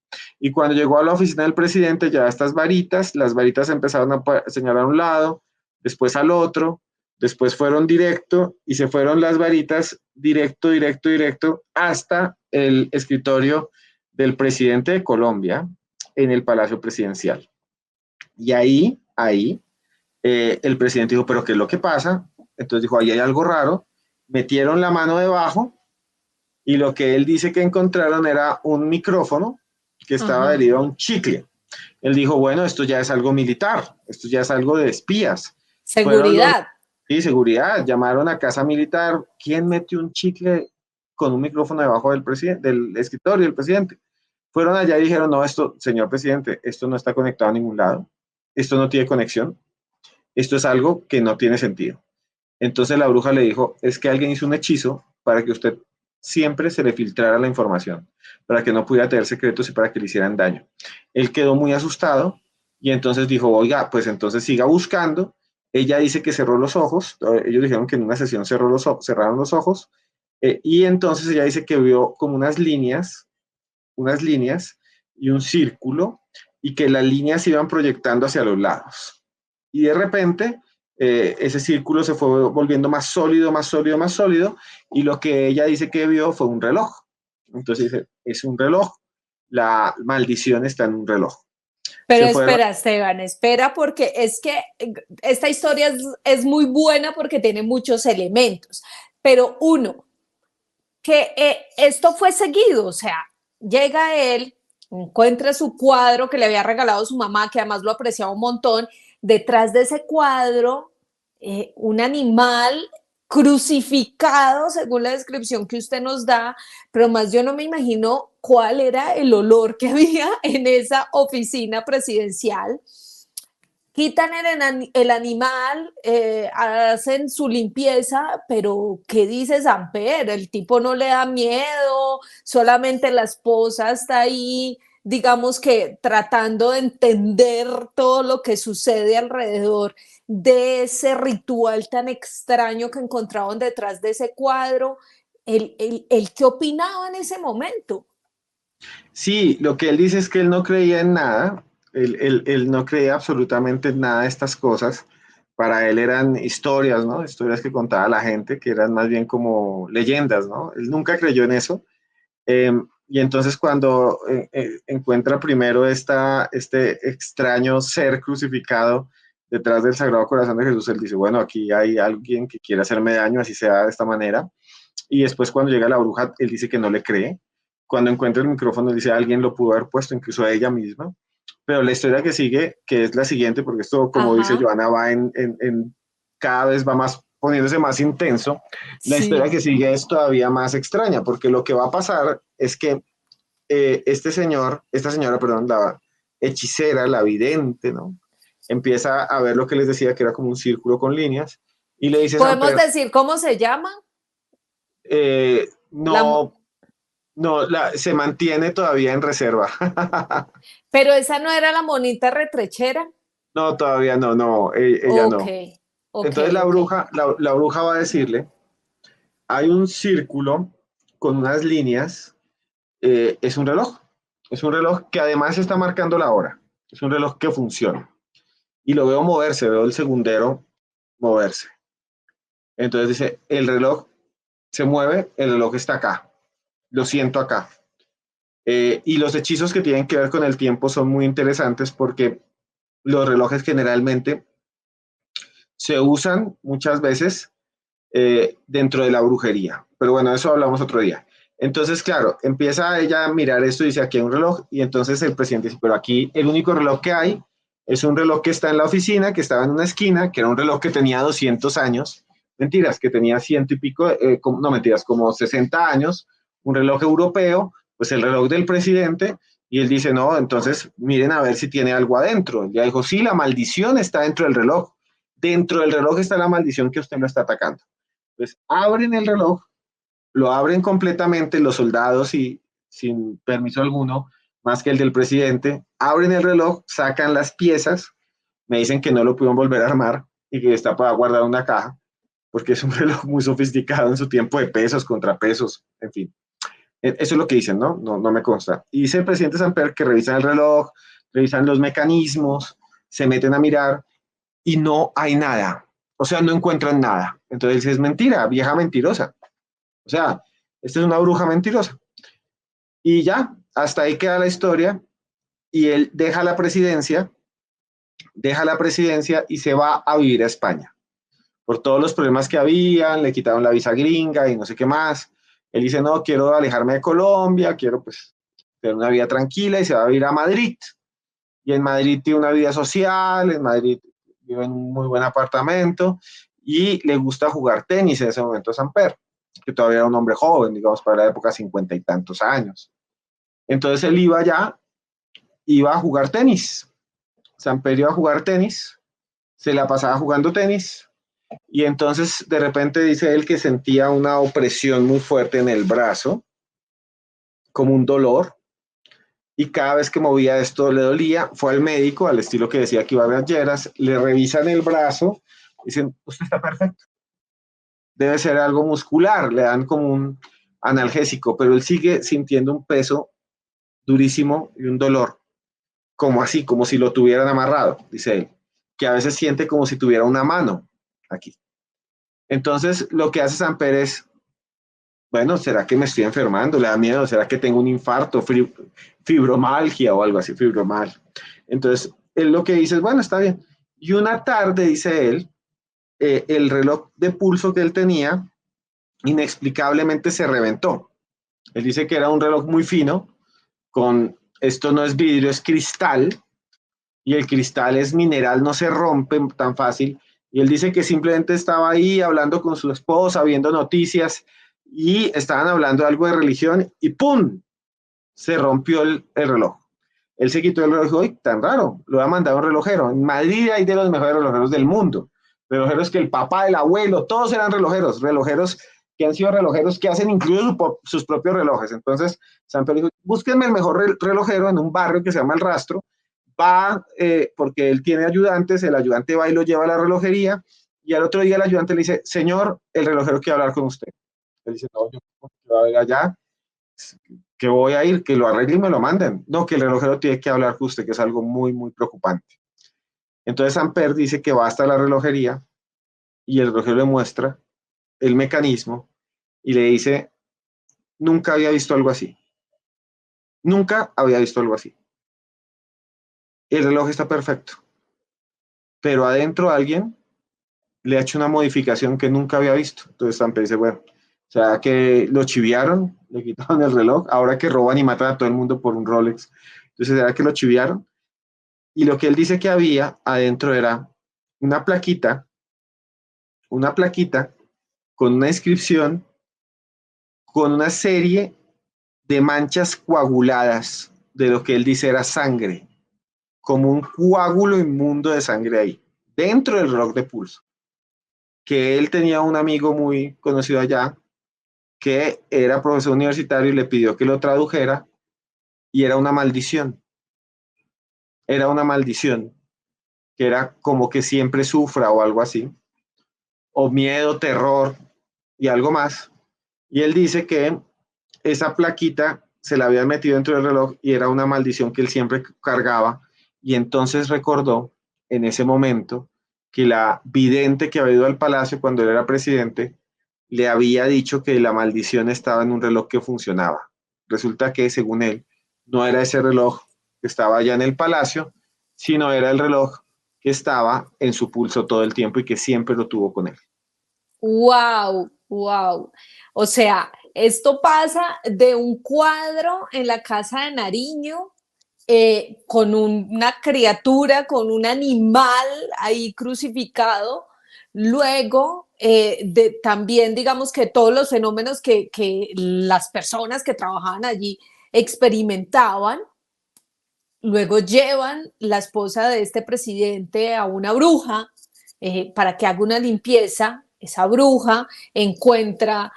Y cuando llegó a la oficina del presidente, ya estas varitas, las varitas empezaron a señalar a un lado, después al otro, después fueron directo y se fueron las varitas directo, directo, directo hasta el escritorio del presidente de Colombia en el Palacio Presidencial. Y ahí, el presidente dijo, ¿pero qué es lo que pasa? Entonces dijo, ahí hay algo raro. Metieron la mano debajo y lo que él dice que encontraron era un micrófono que estaba Ajá. adherido a un chicle. Él dijo, bueno, esto ya es algo militar, esto ya es algo de espías. Fueron los Seguridad. y seguridad, llamaron a casa militar. ¿Quién metió un chicle con un micrófono debajo del escritorio del presidente? Fueron allá y dijeron, no, esto, señor presidente, esto no está conectado a ningún lado, esto no tiene conexión, esto es algo que no tiene sentido. Entonces la bruja le dijo, es que alguien hizo un hechizo para que usted siempre se le filtrara la información, para que no pudiera tener secretos y para que le hicieran daño. Él quedó muy asustado y entonces dijo, oiga, pues entonces siga buscando. Ella dice que cerró los ojos, ellos dijeron que en una sesión cerraron los ojos, y entonces ella dice que vio como unas líneas y un círculo, y que las líneas se iban proyectando hacia los lados. Y de repente ese círculo se fue volviendo más sólido, más sólido, más sólido, y lo que ella dice que vio fue un reloj. Entonces dice, es un reloj, la maldición está en un reloj. Pero Se fue, espera, Esteban, espera, porque es que esta historia es muy buena porque tiene muchos elementos. Pero uno, que esto fue seguido, o sea, llega él, encuentra su cuadro que le había regalado su mamá, que además lo apreciaba un montón, detrás de ese cuadro, un animal crucificado, según la descripción que usted nos da, pero más yo no me imagino cuál era el olor que había en esa oficina presidencial. Quitan el animal, hacen su limpieza, pero ¿qué dice Samper? El tipo no le da miedo, solamente la esposa está ahí, digamos que tratando de entender todo lo que sucede alrededor de ese ritual tan extraño que encontraron detrás de ese cuadro. ¿El qué opinaba en ese momento? sí, lo que él dice es que él no creía en nada, él no creía absolutamente en nada de estas cosas. Para él eran historias, ¿no? Historias que contaba la gente, que eran más bien como leyendas, ¿no? Él nunca creyó en eso. Y entonces cuando encuentra primero este extraño ser crucificado detrás del Sagrado Corazón de Jesús, él dice, bueno, aquí hay alguien que quiere hacerme daño, así sea de esta manera. Y después cuando llega la bruja, él dice que no le cree. Cuando encuentra el micrófono, él dice, alguien lo pudo haber puesto, incluso a ella misma. Pero la historia que sigue, que es la siguiente, porque esto, como dice Ajá, Joana, va cada vez va más poniéndose más intenso. La historia sí. que sigue es todavía más extraña, porque lo que va a pasar es que esta señora, perdón, la hechicera, la vidente, ¿no? Empieza a ver lo que les decía, que era como un círculo con líneas, y le dice a ¿Podemos Samper, decir cómo se llama? La, no, no, se mantiene todavía en reserva. pero esa no era la monita retrechera. No, todavía no, no, ella Ok, no. ok, Entonces ok. la bruja va a decirle, hay un círculo con unas líneas, es un reloj que además está marcando la hora, es un reloj que funciona. Y lo veo moverse, veo el segundero moverse. Entonces dice, el reloj se mueve, el reloj está acá, lo siento acá. Y los hechizos que tienen que ver con el tiempo son muy interesantes porque los relojes generalmente se usan muchas veces dentro de la brujería. Pero bueno, eso hablamos otro día. Entonces, claro, empieza ella a mirar esto y dice, aquí hay un reloj, y entonces el presidente dice, pero aquí el único reloj que hay es un reloj que está en la oficina, que estaba en una esquina, que era un reloj que tenía 200 años, mentiras, que tenía ciento y pico, no mentiras, como 60 años, un reloj europeo, pues el reloj del presidente, y él dice, no, entonces miren a ver si tiene algo adentro. Ya dijo, sí, la maldición está dentro del reloj está la maldición que usted lo está atacando. Pues abren el reloj, lo abren completamente los soldados y sin permiso alguno, más que el del presidente, abren el reloj, sacan las piezas, me dicen que no lo pudieron volver a armar y que está para guardar una caja, porque es un reloj muy sofisticado en su tiempo de pesos, contrapesos, en fin. Eso es lo que dicen, ¿no? No me consta. Y dice el presidente Samper que revisan el reloj, revisan los mecanismos, se meten a mirar y no hay nada. O sea, no encuentran nada. Entonces es mentira, vieja mentirosa. O sea, esta es una bruja mentirosa. Y ya, hasta ahí queda la historia. Y él deja la presidencia y se va a vivir a España. Por todos los problemas que habían, le quitaron la visa gringa y no sé qué más. Él dice, no, quiero alejarme de Colombia, quiero pues tener una vida tranquila y se va a ir a Madrid. Y en Madrid tiene una vida social, en Madrid vive en un muy buen apartamento y le gusta jugar tenis en ese momento a Samper, que todavía era un hombre joven, digamos, para la época 50 y tantos años. Entonces él iba allá, iba a jugar tenis. Samper iba a jugar tenis, se la pasaba jugando tenis y entonces de repente dice él que sentía una opresión muy fuerte en el brazo, como un dolor, y cada vez que movía esto le dolía, fue al médico, al estilo que decía que iba a ver Lleras, le revisan el brazo, dicen, usted está perfecto, debe ser algo muscular, le dan como un analgésico, pero él sigue sintiendo un peso durísimo y un dolor, como así, como si lo tuvieran amarrado, dice él, que a veces siente como si tuviera una mano aquí. Entonces, lo que hace Samper es, bueno, ¿será que me estoy enfermando? ¿Le da miedo? ¿Será que tengo un infarto, fibromalgia o algo así, fibromal? Entonces, él lo que dice es, bueno, está bien. Y una tarde, dice él, el reloj de pulso que él tenía inexplicablemente se reventó. Él dice que era un reloj muy fino, con, esto no es vidrio, es cristal, y el cristal es mineral, no se rompe tan fácil. Y él dice que simplemente estaba ahí hablando con su esposa, viendo noticias, y estaban hablando de algo de religión, y ¡pum! Se rompió el reloj. Él se quitó el reloj y dijo, ¡ay, tan raro! Lo ha mandado un relojero. En Madrid hay de los mejores relojeros del mundo. Relojeros que el papá, el abuelo, todos eran relojeros. Relojeros que han sido relojeros que hacen incluso sus propios relojes. Entonces, San Pedro dijo, búsquenme el mejor relojero en un barrio que se llama El Rastro. Va, porque él tiene ayudantes, el ayudante va y lo lleva a la relojería, y al otro día el ayudante le dice, señor, el relojero quiere hablar con usted. Él dice, no, yo voy a ver allá, que voy a ir, que lo arregle y me lo manden. No, que el relojero tiene que hablar con usted, que es algo muy, muy preocupante. Entonces Samper dice que va hasta la relojería y el relojero le muestra el mecanismo y le dice, nunca había visto algo así. Nunca había visto algo así. El reloj está perfecto, pero adentro alguien le ha hecho una modificación que nunca había visto. Entonces Samper dice, bueno, o sea que lo chiviaron, le quitaron el reloj, ahora que roban y matan a todo el mundo por un Rolex. Entonces, ¿será que lo chiviaron? Y lo que él dice que había adentro era una plaquita con una inscripción, con una serie de manchas coaguladas de lo que él dice era sangre, como un coágulo inmundo de sangre ahí, dentro del reloj de pulso. Que él tenía un amigo muy conocido allá, que era profesor universitario y le pidió que lo tradujera, y era una maldición, que era como que siempre sufra o algo así, o miedo, terror y algo más. Y él dice que esa plaquita se la habían metido dentro del reloj y era una maldición que él siempre cargaba. Y entonces recordó en ese momento que la vidente que había ido al palacio cuando él era presidente le había dicho que la maldición estaba en un reloj que funcionaba. Resulta que, según él, no era ese reloj que estaba allá en el palacio, sino era el reloj que estaba en su pulso todo el tiempo y que siempre lo tuvo con él. Wow, wow. O sea, esto pasa de un cuadro en la casa de Nariño con una criatura, con un animal ahí crucificado. Luego, también digamos que todos los fenómenos que las personas que trabajaban allí experimentaban. Luego llevan la esposa de este presidente a una bruja para que haga una limpieza. Esa bruja encuentra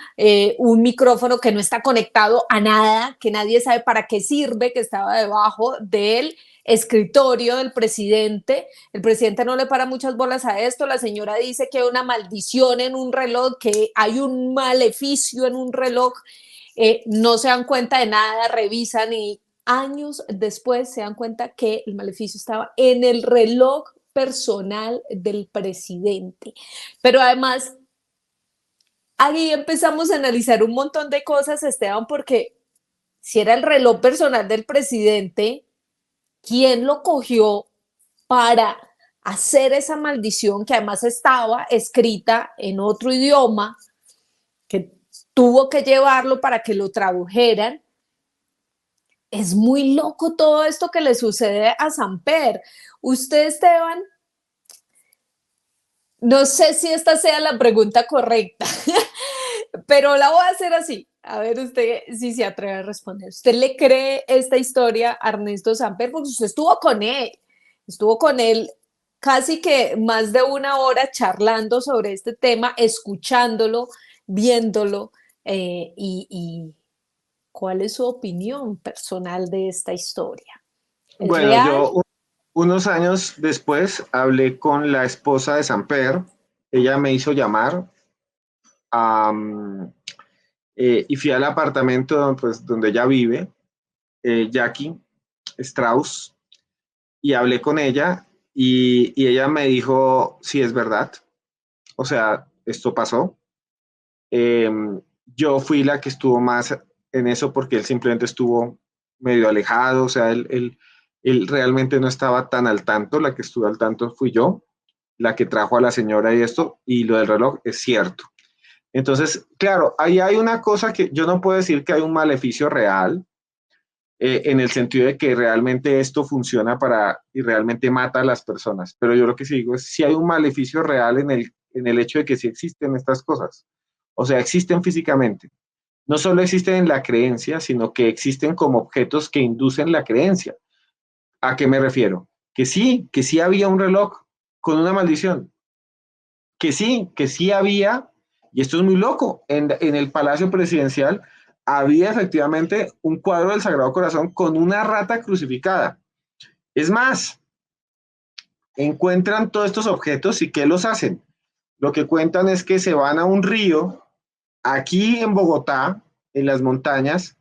un micrófono que no está conectado a nada, que nadie sabe para qué sirve, que estaba debajo del escritorio del presidente. El presidente no le para muchas bolas a esto. La señora dice que hay una maldición en un reloj, que hay un maleficio en un reloj. No se dan cuenta de nada, revisan y años después se dan cuenta que el maleficio estaba en el reloj personal del presidente. Pero además, ahí empezamos a analizar un montón de cosas, Esteban, porque si era el reloj personal del presidente, ¿quién lo cogió para hacer esa maldición que además estaba escrita en otro idioma, que tuvo que llevarlo para que lo tradujeran. Es muy loco todo esto que le sucede a Samper. Usted, Esteban, no sé si esta sea la pregunta correcta, pero la voy a hacer así. A ver usted si se atreve a responder. ¿Usted le cree esta historia a Ernesto Samper? Porque usted estuvo con él casi que más de una hora charlando sobre este tema, escuchándolo, viéndolo, y ¿cuál es su opinión personal de esta historia? ¿Es Bueno, real? unos años después hablé con la esposa de Samper. Ella me hizo llamar y fui al apartamento pues, donde ella vive, Jackie Strauss, y hablé con ella y ella me dijo, sí, es verdad. O sea, esto pasó. Eh, yo fui la que estuvo más en eso porque él simplemente estuvo medio alejado, o sea, él realmente no estaba tan al tanto, la que estuvo al tanto fui yo, la que trajo a la señora y esto, y lo del reloj es cierto. Entonces, claro, ahí hay una cosa que yo no puedo decir que hay un maleficio real, en el sentido de que realmente esto funciona para y realmente mata a las personas, pero yo lo que sí digo es si hay un maleficio real en el hecho de que sí existen estas cosas, o sea, existen físicamente. No solo existen en la creencia, sino que existen como objetos que inducen la creencia. ¿A qué me refiero? Que sí había un reloj con una maldición, que sí había, y esto es muy loco, en el Palacio Presidencial había efectivamente un cuadro del Sagrado Corazón con una rata crucificada. Es más, encuentran todos estos objetos y ¿qué los hacen? Lo que cuentan es que se van a un río aquí en Bogotá, en las montañas,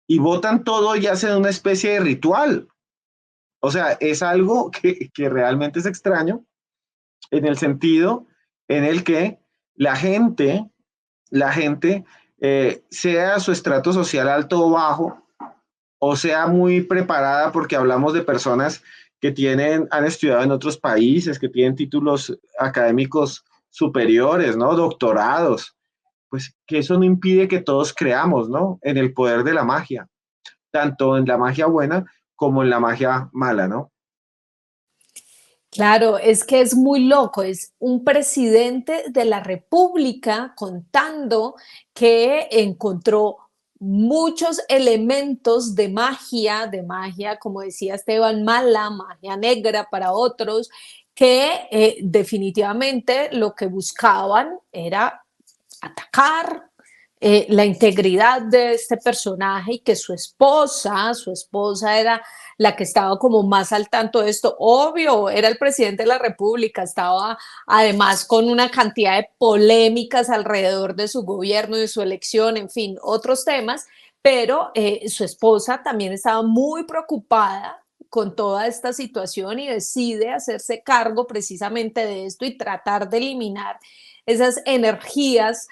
y botan todo y hacen una especie de ritual. O sea, es algo que realmente es extraño en el sentido en el que la gente, la gente, sea su estrato social alto o bajo, o sea muy preparada, porque hablamos de personas que han estudiado en otros países, que tienen títulos académicos superiores, ¿no? Doctorados, pues que eso no impide que todos creamos, ¿no? En el poder de la magia, tanto en la magia buena como en la magia mala, ¿no? Claro, es que es muy loco, es un presidente de la República contando que encontró muchos elementos de magia, como decía Esteban, mala, magia negra para otros, que definitivamente lo que buscaban era atacar la integridad de este personaje y que su esposa era la que estaba como más al tanto de esto. Obvio, era el presidente de la República, estaba además con una cantidad de polémicas alrededor de su gobierno, de su elección, en fin, otros temas, pero su esposa también estaba muy preocupada con toda esta situación y decide hacerse cargo precisamente de esto y tratar de eliminar esas energías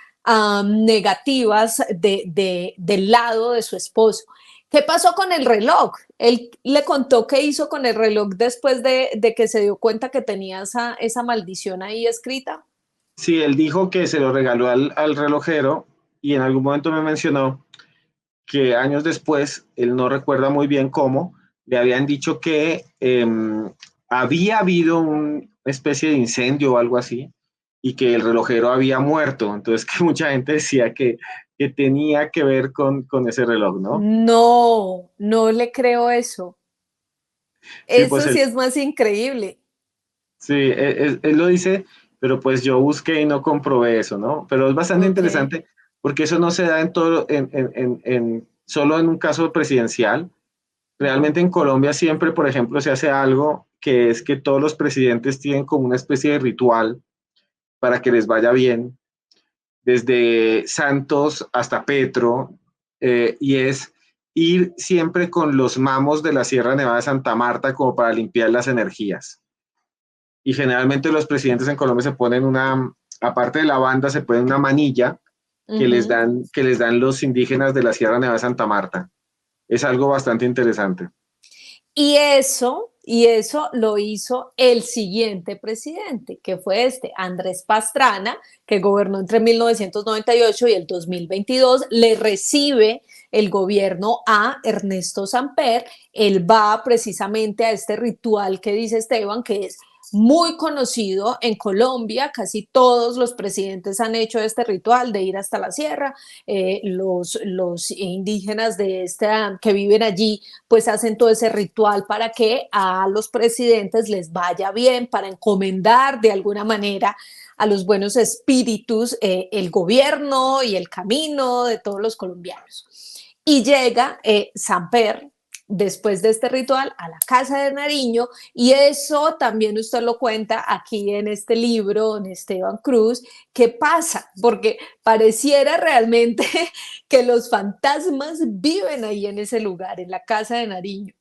negativas del lado de su esposo. ¿Qué pasó con el reloj? Él le contó qué hizo con el reloj después de que se dio cuenta que tenía esa maldición ahí escrita. Sí, él dijo que se lo regaló al relojero y en algún momento me mencionó que años después, él no recuerda muy bien cómo, le habían dicho que había habido una especie de incendio o algo así y que el relojero había muerto. Entonces que mucha gente decía que tenía que ver con ese reloj, ¿no? No, no le creo eso. Sí, pues Eso sí es más increíble. sí, él lo dice, pero pues yo busqué y no comprobé eso, ¿no? Pero es bastante Ok. interesante porque eso no se da en todo, solo en un caso presidencial. Realmente en Colombia siempre, por ejemplo, se hace algo que es que todos los presidentes tienen como una especie de ritual para que les vaya bien, desde Santos hasta Petro, y es ir siempre con los mamos de la Sierra Nevada de Santa Marta como para limpiar las energías. Y generalmente los presidentes en Colombia se ponen aparte de la banda, se ponen una manilla Ujú. que les dan los indígenas de la Sierra Nevada de Santa Marta. Es algo bastante interesante. Y eso lo hizo el siguiente presidente, que fue Andrés Pastrana, que gobernó entre 1998 y el 2022. Le recibe el gobierno a Ernesto Samper. Él va precisamente a este ritual que dice Esteban, que es muy conocido en Colombia. Casi todos los presidentes han hecho este ritual de ir hasta la sierra. Los indígenas que viven allí pues hacen todo ese ritual para que a los presidentes les vaya bien, para encomendar de alguna manera a los buenos espíritus el gobierno y el camino de todos los colombianos. Y llega Samper, después de este ritual, a la casa de Nariño, y eso también usted lo cuenta aquí en este libro, en Esteban Cruz. ¿Qué pasa? Porque pareciera realmente que los fantasmas viven ahí en ese lugar, en la casa de Nariño.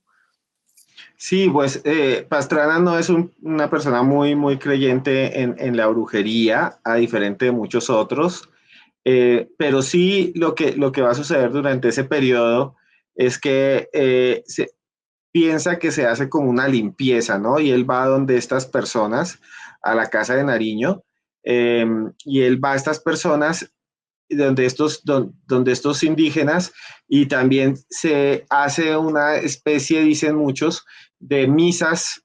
Sí, pues Pastrana no es una persona muy creyente en la brujería, a diferente de muchos otros. Pero sí lo que va a suceder durante ese periodo es que se piensa que se hace como una limpieza, ¿no? Y él va donde estas personas, a la casa de Nariño, y él va a estas personas donde estos indígenas, y también se hace una especie, dicen muchos, de misas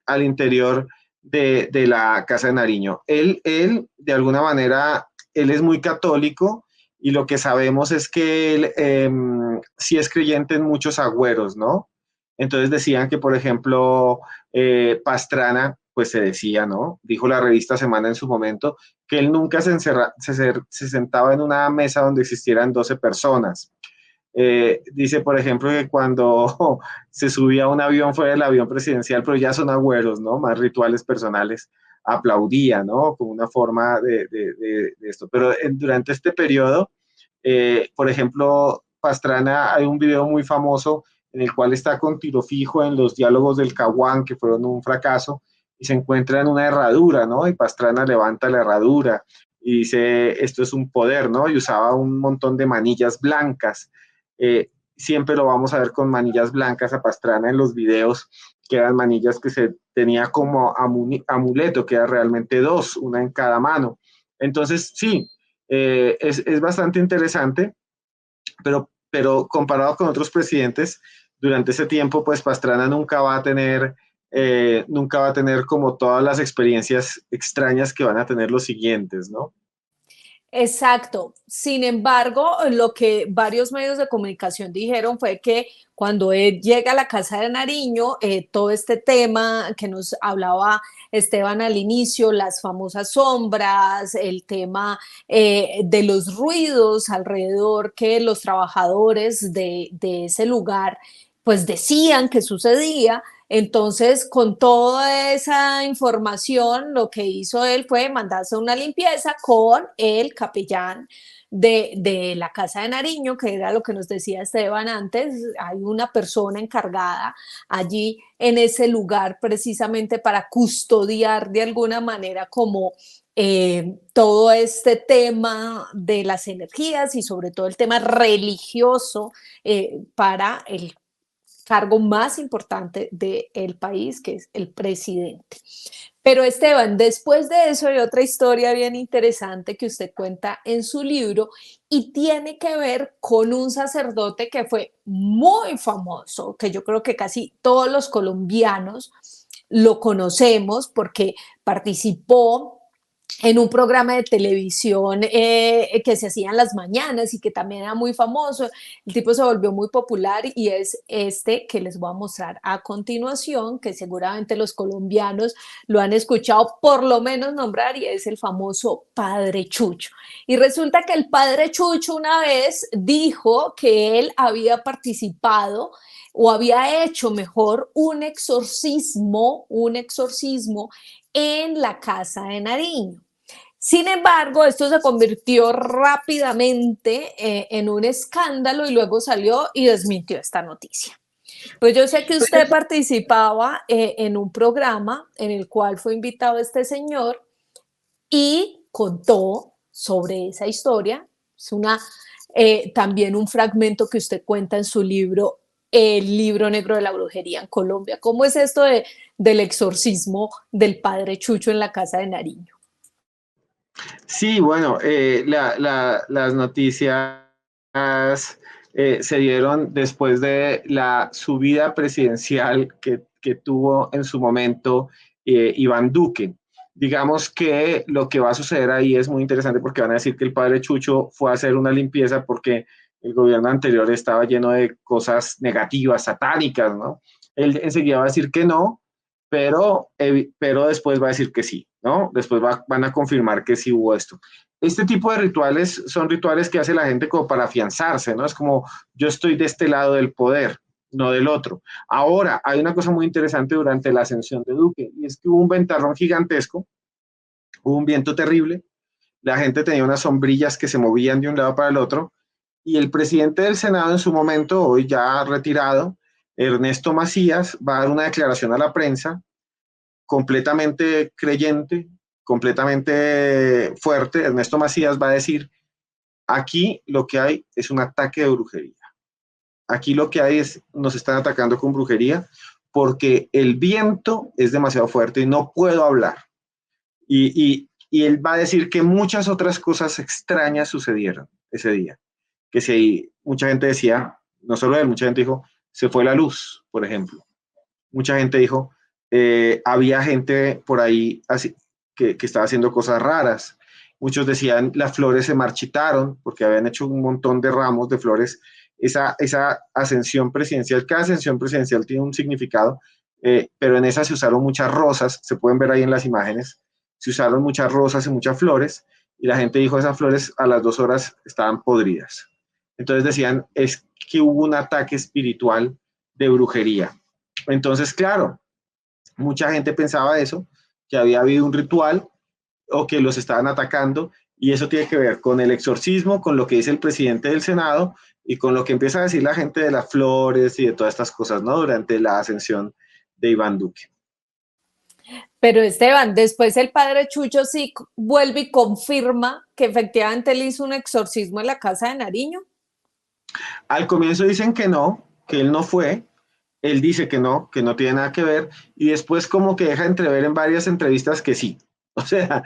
al interior de la Casa de Nariño. De alguna manera, él es muy católico, y lo que sabemos es que él sí es creyente en muchos agüeros, ¿no? Entonces decían que, por ejemplo, Pastrana, pues se decía, ¿no? Dijo la revista Semana en su momento, que él nunca se sentaba en una mesa donde existieran 12 personas. Dice, por ejemplo, que cuando se subía a un avión fuera del avión presidencial, pero ya son agüeros, ¿no? Más rituales personales, aplaudía, ¿no? Como una forma de esto. Pero durante este periodo, por ejemplo, Pastrana, hay un video muy famoso en el cual está con tiro fijo en los diálogos del Caguán, que fueron un fracaso, y se encuentra en una herradura, ¿no? Y Pastrana levanta la herradura y dice, esto es un poder, ¿no? Y usaba un montón de manillas blancas. Siempre lo vamos a ver con manillas blancas a Pastrana en los videos, que eran manillas que se tenía como amuleto, que era realmente dos, una en cada mano. Entonces, sí, es bastante interesante, pero comparado con otros presidentes, durante ese tiempo, pues Pastrana nunca va a tener como todas las experiencias extrañas que van a tener los siguientes, ¿no? Exacto. Sin embargo, lo que varios medios de comunicación dijeron fue que cuando él llega a la casa de Nariño, todo este tema que nos hablaba Esteban al inicio, las famosas sombras, el tema de los ruidos alrededor que los trabajadores de ese lugar pues decían que sucedía. Entonces, con toda esa información, lo que hizo él fue mandarse una limpieza con el capellán de la Casa de Nariño, que era lo que nos decía Esteban antes. Hay una persona encargada allí en ese lugar precisamente para custodiar de alguna manera como todo este tema de las energías y sobre todo el tema religioso para el cargo más importante del país, que es el presidente. Pero Esteban, después de eso hay otra historia bien interesante que usted cuenta en su libro y tiene que ver con un sacerdote que fue muy famoso, que yo creo que casi todos los colombianos lo conocemos porque participó en un programa de televisión que se hacía en las mañanas y que también era muy famoso. El tipo se volvió muy popular y es este que les voy a mostrar a continuación, que seguramente los colombianos lo han escuchado por lo menos nombrar, y es el famoso Padre Chucho. Y resulta que el Padre Chucho una vez dijo que él había participado o había hecho mejor un exorcismo en la casa de Nariño. Sin embargo, esto se convirtió rápidamente en un escándalo y luego salió y desmintió esta noticia. Pues yo sé que usted participaba en un programa en el cual fue invitado este señor y contó sobre esa historia. Es también un fragmento que usted cuenta en su libro, el libro negro de la brujería en Colombia. ¿Cómo es esto del exorcismo del padre Chucho en la casa de Nariño? Sí, bueno, las noticias se dieron después de la subida presidencial que tuvo en su momento Iván Duque. Digamos que lo que va a suceder ahí es muy interesante porque van a decir que el padre Chucho fue a hacer una limpieza porque el gobierno anterior estaba lleno de cosas negativas, satánicas, ¿no? Él enseguida va a decir que no, pero después va a decir que sí, ¿no? Después van a confirmar que sí hubo esto. Este tipo de rituales son rituales que hace la gente como para afianzarse, ¿no? Es como yo estoy de este lado del poder, no del otro. Ahora, hay una cosa muy interesante durante la ascensión de Duque, y es que hubo un ventarrón gigantesco, hubo un viento terrible, la gente tenía unas sombrillas que se movían de un lado para el otro, y el presidente del Senado en su momento, hoy ya retirado, Ernesto Macías, va a dar una declaración a la prensa completamente creyente, completamente fuerte. Ernesto Macías va a decir, aquí lo que hay es un ataque de brujería. Aquí lo que hay es, nos están atacando con brujería porque el viento es demasiado fuerte y no puedo hablar. Y él va a decir que muchas otras cosas extrañas sucedieron ese día. Que si mucha gente decía, no solo él, mucha gente dijo, se fue la luz, por ejemplo. Mucha gente dijo, había gente por ahí así, que estaba haciendo cosas raras. Muchos decían, las flores se marchitaron porque habían hecho un montón de ramos de flores. Esa ascensión presidencial, cada ascensión presidencial tiene un significado, pero en esa se usaron muchas rosas, se pueden ver ahí en las imágenes, se usaron muchas rosas y muchas flores, y la gente dijo, esas flores a las 2 horas estaban podridas. Entonces decían, es que hubo un ataque espiritual de brujería. Entonces, claro, mucha gente pensaba eso, que había habido un ritual o que los estaban atacando, y eso tiene que ver con el exorcismo, con lo que dice el presidente del Senado y con lo que empieza a decir la gente de las flores y de todas estas cosas, ¿no? Durante la ascensión de Iván Duque. Pero Esteban, después el padre Chucho sí vuelve y confirma que efectivamente él hizo un exorcismo en la casa de Nariño. Al comienzo dicen que él no fue, él dice que no tiene nada que ver, y después como que deja entrever en varias entrevistas que sí. O sea,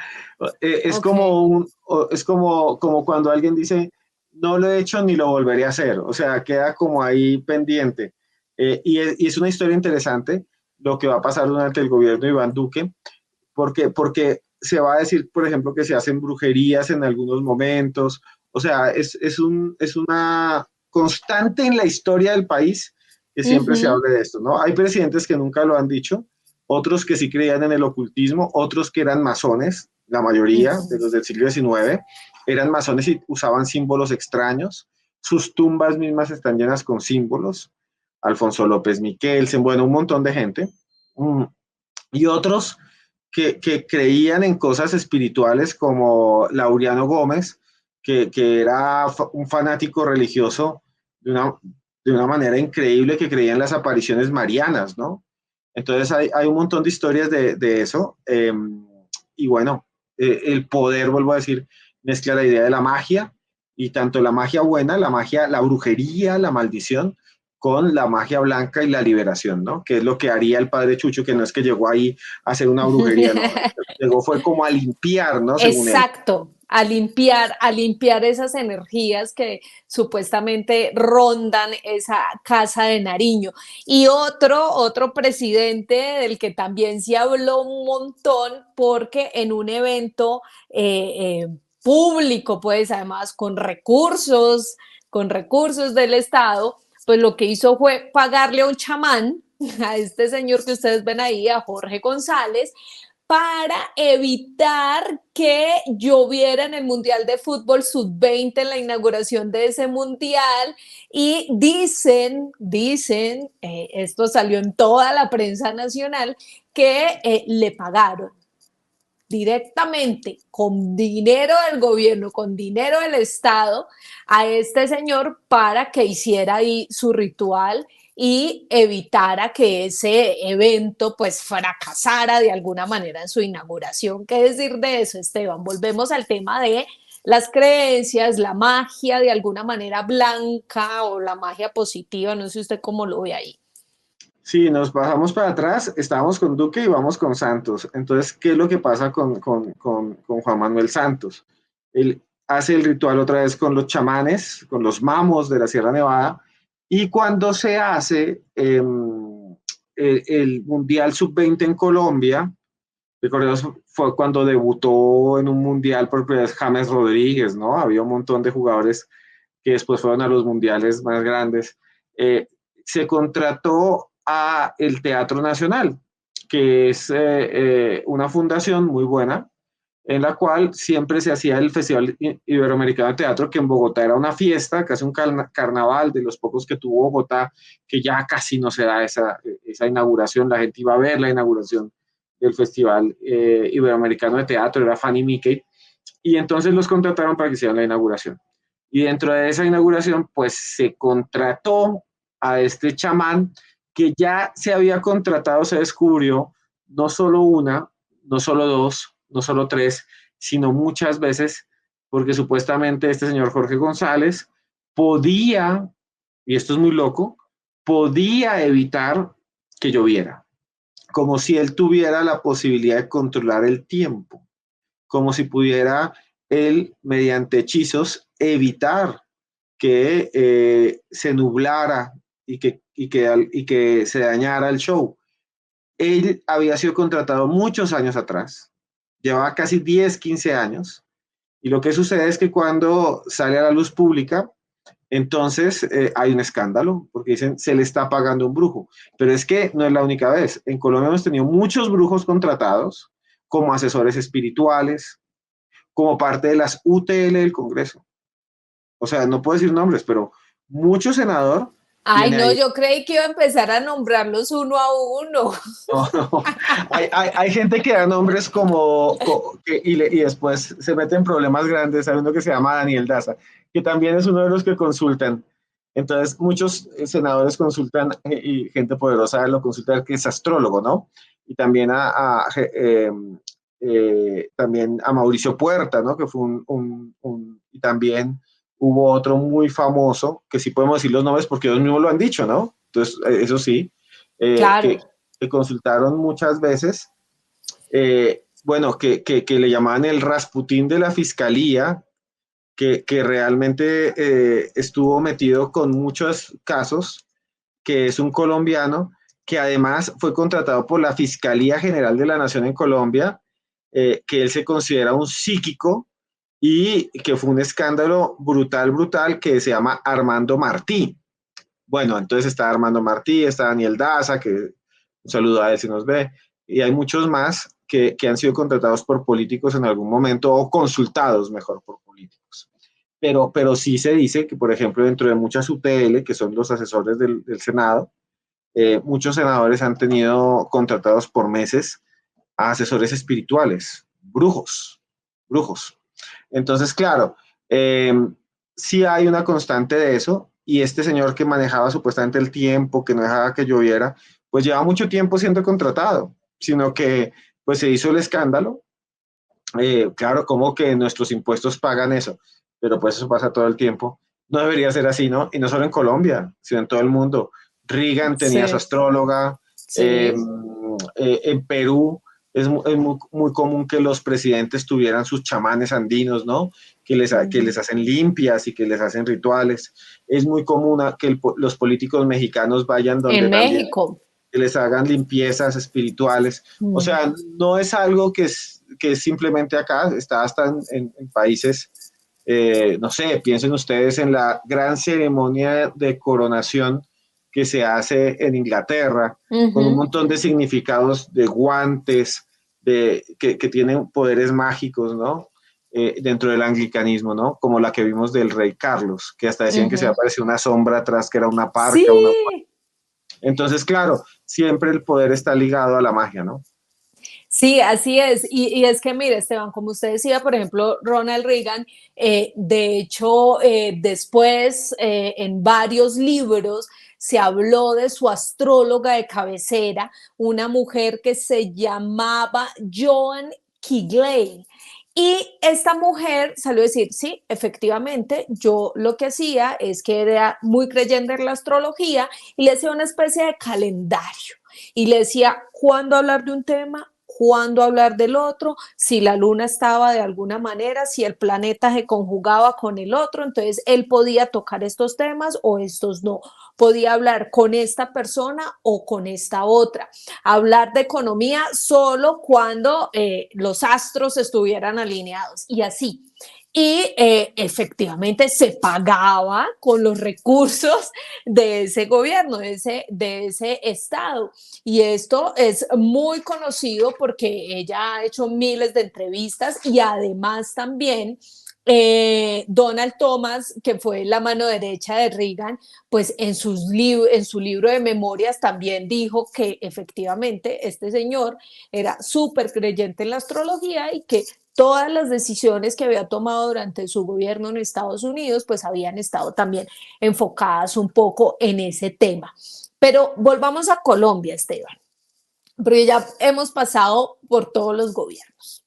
es Ok. como cuando alguien dice, no lo he hecho ni lo volveré a hacer. O sea, queda como ahí pendiente. Y es una historia interesante lo que va a pasar durante el gobierno de Iván Duque, porque se va a decir, por ejemplo, que se hacen brujerías en algunos momentos. O sea, es una constante en la historia del país que siempre se Ujú. hable de esto, ¿no? Hay presidentes que nunca lo han dicho, otros que sí creían en el ocultismo, otros que eran masones, la mayoría de Ujú. los del siglo XIX eran masones y usaban símbolos extraños. Sus tumbas mismas están llenas con símbolos. Alfonso López Miquelsen, bueno, un montón de gente. Y otros que creían en cosas espirituales como Laureano Gómez, que era un fanático religioso de una manera increíble, que creía en las apariciones marianas, ¿no? Entonces hay un montón de historias de eso. Y bueno, el poder, vuelvo a decir, mezcla la idea de la magia y tanto la magia buena, la magia, la brujería, la maldición, con la magia blanca y la liberación, ¿no? Que es lo que haría el padre Chucho, que no es que llegó ahí a hacer una brujería, no, llegó fue como a limpiar, ¿no? Según él. Exacto, a limpiar esas energías que supuestamente rondan esa casa de Nariño. Y otro presidente del que también se habló un montón, porque en un evento público, pues además con recursos del Estado, pues lo que hizo fue pagarle a un chamán, a este señor que ustedes ven ahí, a Jorge González, para evitar que lloviera en el Mundial de Fútbol Sub-20 en la inauguración de ese Mundial. Y esto salió en toda la prensa nacional, que le pagaron directamente con dinero del gobierno, con dinero del Estado, a este señor para que hiciera ahí su ritual y evitara que ese evento pues fracasara de alguna manera en su inauguración. ¿Qué decir de eso, Esteban? Volvemos al tema de las creencias, la magia de alguna manera blanca o la magia positiva, no sé usted cómo lo ve ahí. Sí, nos bajamos para atrás, estábamos con Duque y vamos con Santos. Entonces, ¿qué es lo que pasa con Juan Manuel Santos? Él hace el ritual otra vez con los chamanes, con los mamos de la Sierra Nevada, y cuando se hace el Mundial Sub-20 en Colombia, recordemos, fue cuando debutó en un Mundial por primera vez James Rodríguez, ¿no? Había un montón de jugadores que después fueron a los mundiales más grandes. Se contrató a el Teatro Nacional, que es una fundación muy buena, en la cual siempre se hacía el Festival Iberoamericano de Teatro, que en Bogotá era una fiesta, casi un carnaval de los pocos que tuvo Bogotá, que ya casi no se da esa inauguración, la gente iba a ver la inauguración del Festival Iberoamericano de Teatro, era Fanny Mickey, y entonces los contrataron para que hicieran la inauguración. Y dentro de esa inauguración, pues se contrató a este chamán que ya se había contratado, se descubrió, no solo una, no solo dos, no solo tres, sino muchas veces, porque supuestamente este señor Jorge González podía, y esto es muy loco, podía evitar que lloviera, como si él tuviera la posibilidad de controlar el tiempo, como si pudiera él, mediante hechizos, evitar que se nublara y que se dañara el show. Él había sido contratado muchos años atrás, llevaba casi 10, 15 años, y lo que sucede es que cuando sale a la luz pública, entonces hay un escándalo, porque dicen, se le está pagando un brujo. Pero es que no es la única vez. En Colombia hemos tenido muchos brujos contratados como asesores espirituales, como parte de las UTL del Congreso. O sea, no puedo decir nombres, pero mucho senador Ay, tiene no, ahí. yo creí que iba a empezar a nombrarlos uno a uno. No, no. Hay gente que da nombres y después se mete en problemas grandes. Hay uno que se llama Daniel Daza, que también es uno de los que consultan. Entonces, muchos senadores consultan y gente poderosa lo consulta, que es astrólogo, ¿no? Y también también a Mauricio Puerta, ¿no? Que fue y también hubo otro muy famoso, que sí podemos decir los nombres porque ellos mismos lo han dicho, ¿no? Entonces, eso sí, eh, Claro. que, que consultaron muchas veces, bueno, que le llamaban el Rasputín de la Fiscalía, que realmente estuvo metido con muchos casos, que es un colombiano que además fue contratado por la Fiscalía General de la Nación en Colombia, que él se considera un psíquico y que fue un escándalo brutal, brutal, que se llama Armando Martí. Bueno, entonces está Armando Martí, está Daniel Daza, que un saludo a él si nos ve, y hay muchos más que han sido contratados por políticos en algún momento o consultados mejor por políticos. Pero sí se dice que, por ejemplo, dentro de muchas UTL, que son los asesores del Senado, muchos senadores han tenido contratados por meses a asesores espirituales, brujos, brujos. Entonces, claro, sí hay una constante de eso, y este señor que manejaba supuestamente el tiempo, que no dejaba que lloviera, pues lleva mucho tiempo siendo contratado, sino que pues se hizo el escándalo. Claro, como que nuestros impuestos pagan eso, pero pues eso pasa todo el tiempo. No debería ser así, ¿no? Y no solo en Colombia, sino en todo el mundo. Reagan tenía su Sí, astróloga, eh, sí. en Perú es muy, muy, común que los presidentes tuvieran sus chamanes andinos, ¿no? Que les hacen limpias y que les hacen rituales. Es muy común que los políticos mexicanos vayan donde En también México. que les hagan limpiezas espirituales. O Mm. sea, no es algo que es simplemente acá, está hasta en países, no sé, piensen ustedes en la gran ceremonia de coronación que se hace en Inglaterra, con un Ujú. montón de significados de guantes, que tienen poderes mágicos, ¿no? Dentro del anglicanismo, ¿no? Como la que vimos del rey Carlos, que hasta decían que se Ujú. apareció una sombra atrás, que era una Sí, parca, entonces, claro, siempre el poder está ligado a la magia, ¿no? sí, así es. Y es que, mire, Esteban, como usted decía, por ejemplo, Ronald Reagan, de hecho, después en varios libros se habló de su astróloga de cabecera, una mujer que se llamaba Joan Kigley. Y esta mujer salió a decir, sí, efectivamente, yo lo que hacía es que era muy creyente en la astrología y le hacía una especie de calendario y le decía cuándo hablar de un tema, cuándo hablar del otro, si la luna estaba de alguna manera, si el planeta se conjugaba con el otro, entonces él podía tocar estos temas o estos no, podía hablar con esta persona o con esta otra, hablar de economía solo cuando los astros estuvieran alineados y así. Y efectivamente se pagaba con los recursos de ese gobierno, de ese estado. Y esto es muy conocido porque ella ha hecho miles de entrevistas y además también Donald Thomas, que fue la mano derecha de Reagan, pues en su libro de memorias también dijo que efectivamente este señor era súper creyente en la astrología y que todas las decisiones que había tomado durante su gobierno en Estados Unidos, pues habían estado también enfocadas un poco en ese tema. Pero volvamos a Colombia, Esteban, porque ya hemos pasado por todos los gobiernos,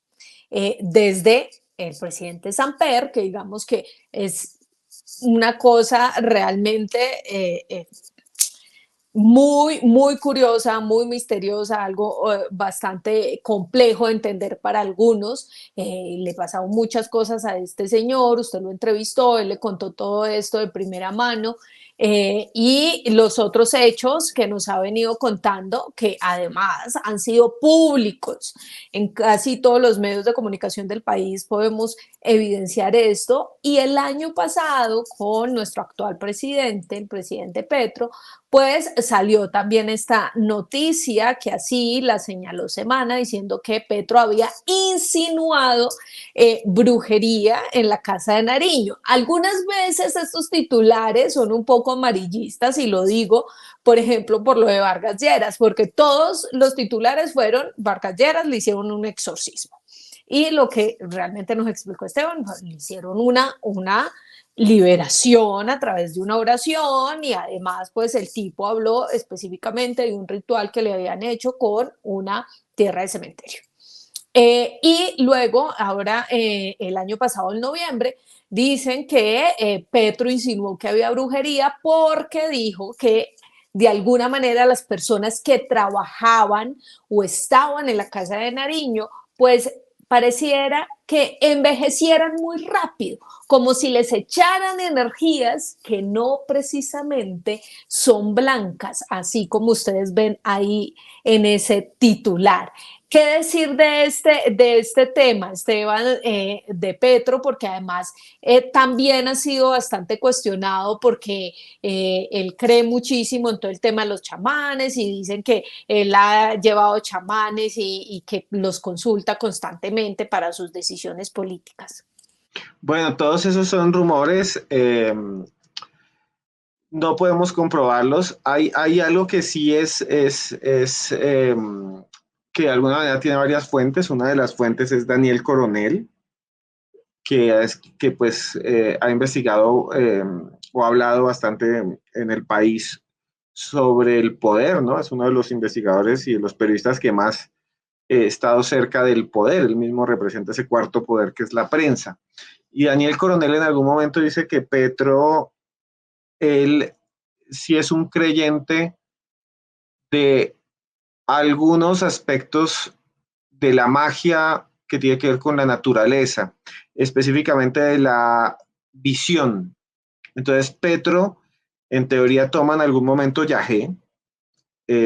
desde el presidente Samper, que digamos que es una cosa realmente muy, muy curiosa, muy misteriosa, algo bastante complejo de entender para algunos. Le pasaron muchas cosas a este señor, usted lo entrevistó, él le contó todo esto de primera mano. Y los otros hechos que nos ha venido contando, que además han sido públicos en casi todos los medios de comunicación del país, podemos evidenciar esto. Y el año pasado, con nuestro actual presidente, el presidente Petro, pues salió también esta noticia que así la señaló Semana, diciendo que Petro había insinuado brujería en la Casa de Nariño. Algunas veces estos titulares son un poco amarillistas y lo digo, por ejemplo, por lo de Vargas Lleras, porque todos los titulares fueron Vargas Lleras le hicieron un exorcismo. Y lo que realmente nos explicó Esteban, le hicieron una liberación a través de una oración y además pues el tipo habló específicamente de un ritual que le habían hecho con una tierra de cementerio. Y luego, ahora, el año pasado, en noviembre, dicen que Petro insinuó que había brujería porque dijo que de alguna manera las personas que trabajaban o estaban en la Casa de Nariño, pues pareciera que envejecieran muy rápido, como si les echaran energías que no precisamente son blancas, así como ustedes ven ahí en ese titular. ¿Qué decir de este tema, Esteban, de Petro? Porque además también ha sido bastante cuestionado porque él cree muchísimo en todo el tema de los chamanes y dicen que él ha llevado chamanes y que los consulta constantemente para sus decisiones políticas. Bueno, todos esos son rumores, no podemos comprobarlos. Hay algo que sí que de alguna manera tiene varias fuentes. Una de las fuentes es Daniel Coronel, que pues ha investigado o ha hablado bastante en el país sobre el poder, ¿no? Es uno de los investigadores y de los periodistas que más estado cerca del poder. Él mismo representa ese cuarto poder que es la prensa. Y Daniel Coronel en algún momento dice que Petro, él sí es un creyente de algunos aspectos de la magia que tiene que ver con la naturaleza, específicamente de la visión. Entonces Petro, en teoría, toma en algún momento Yahé,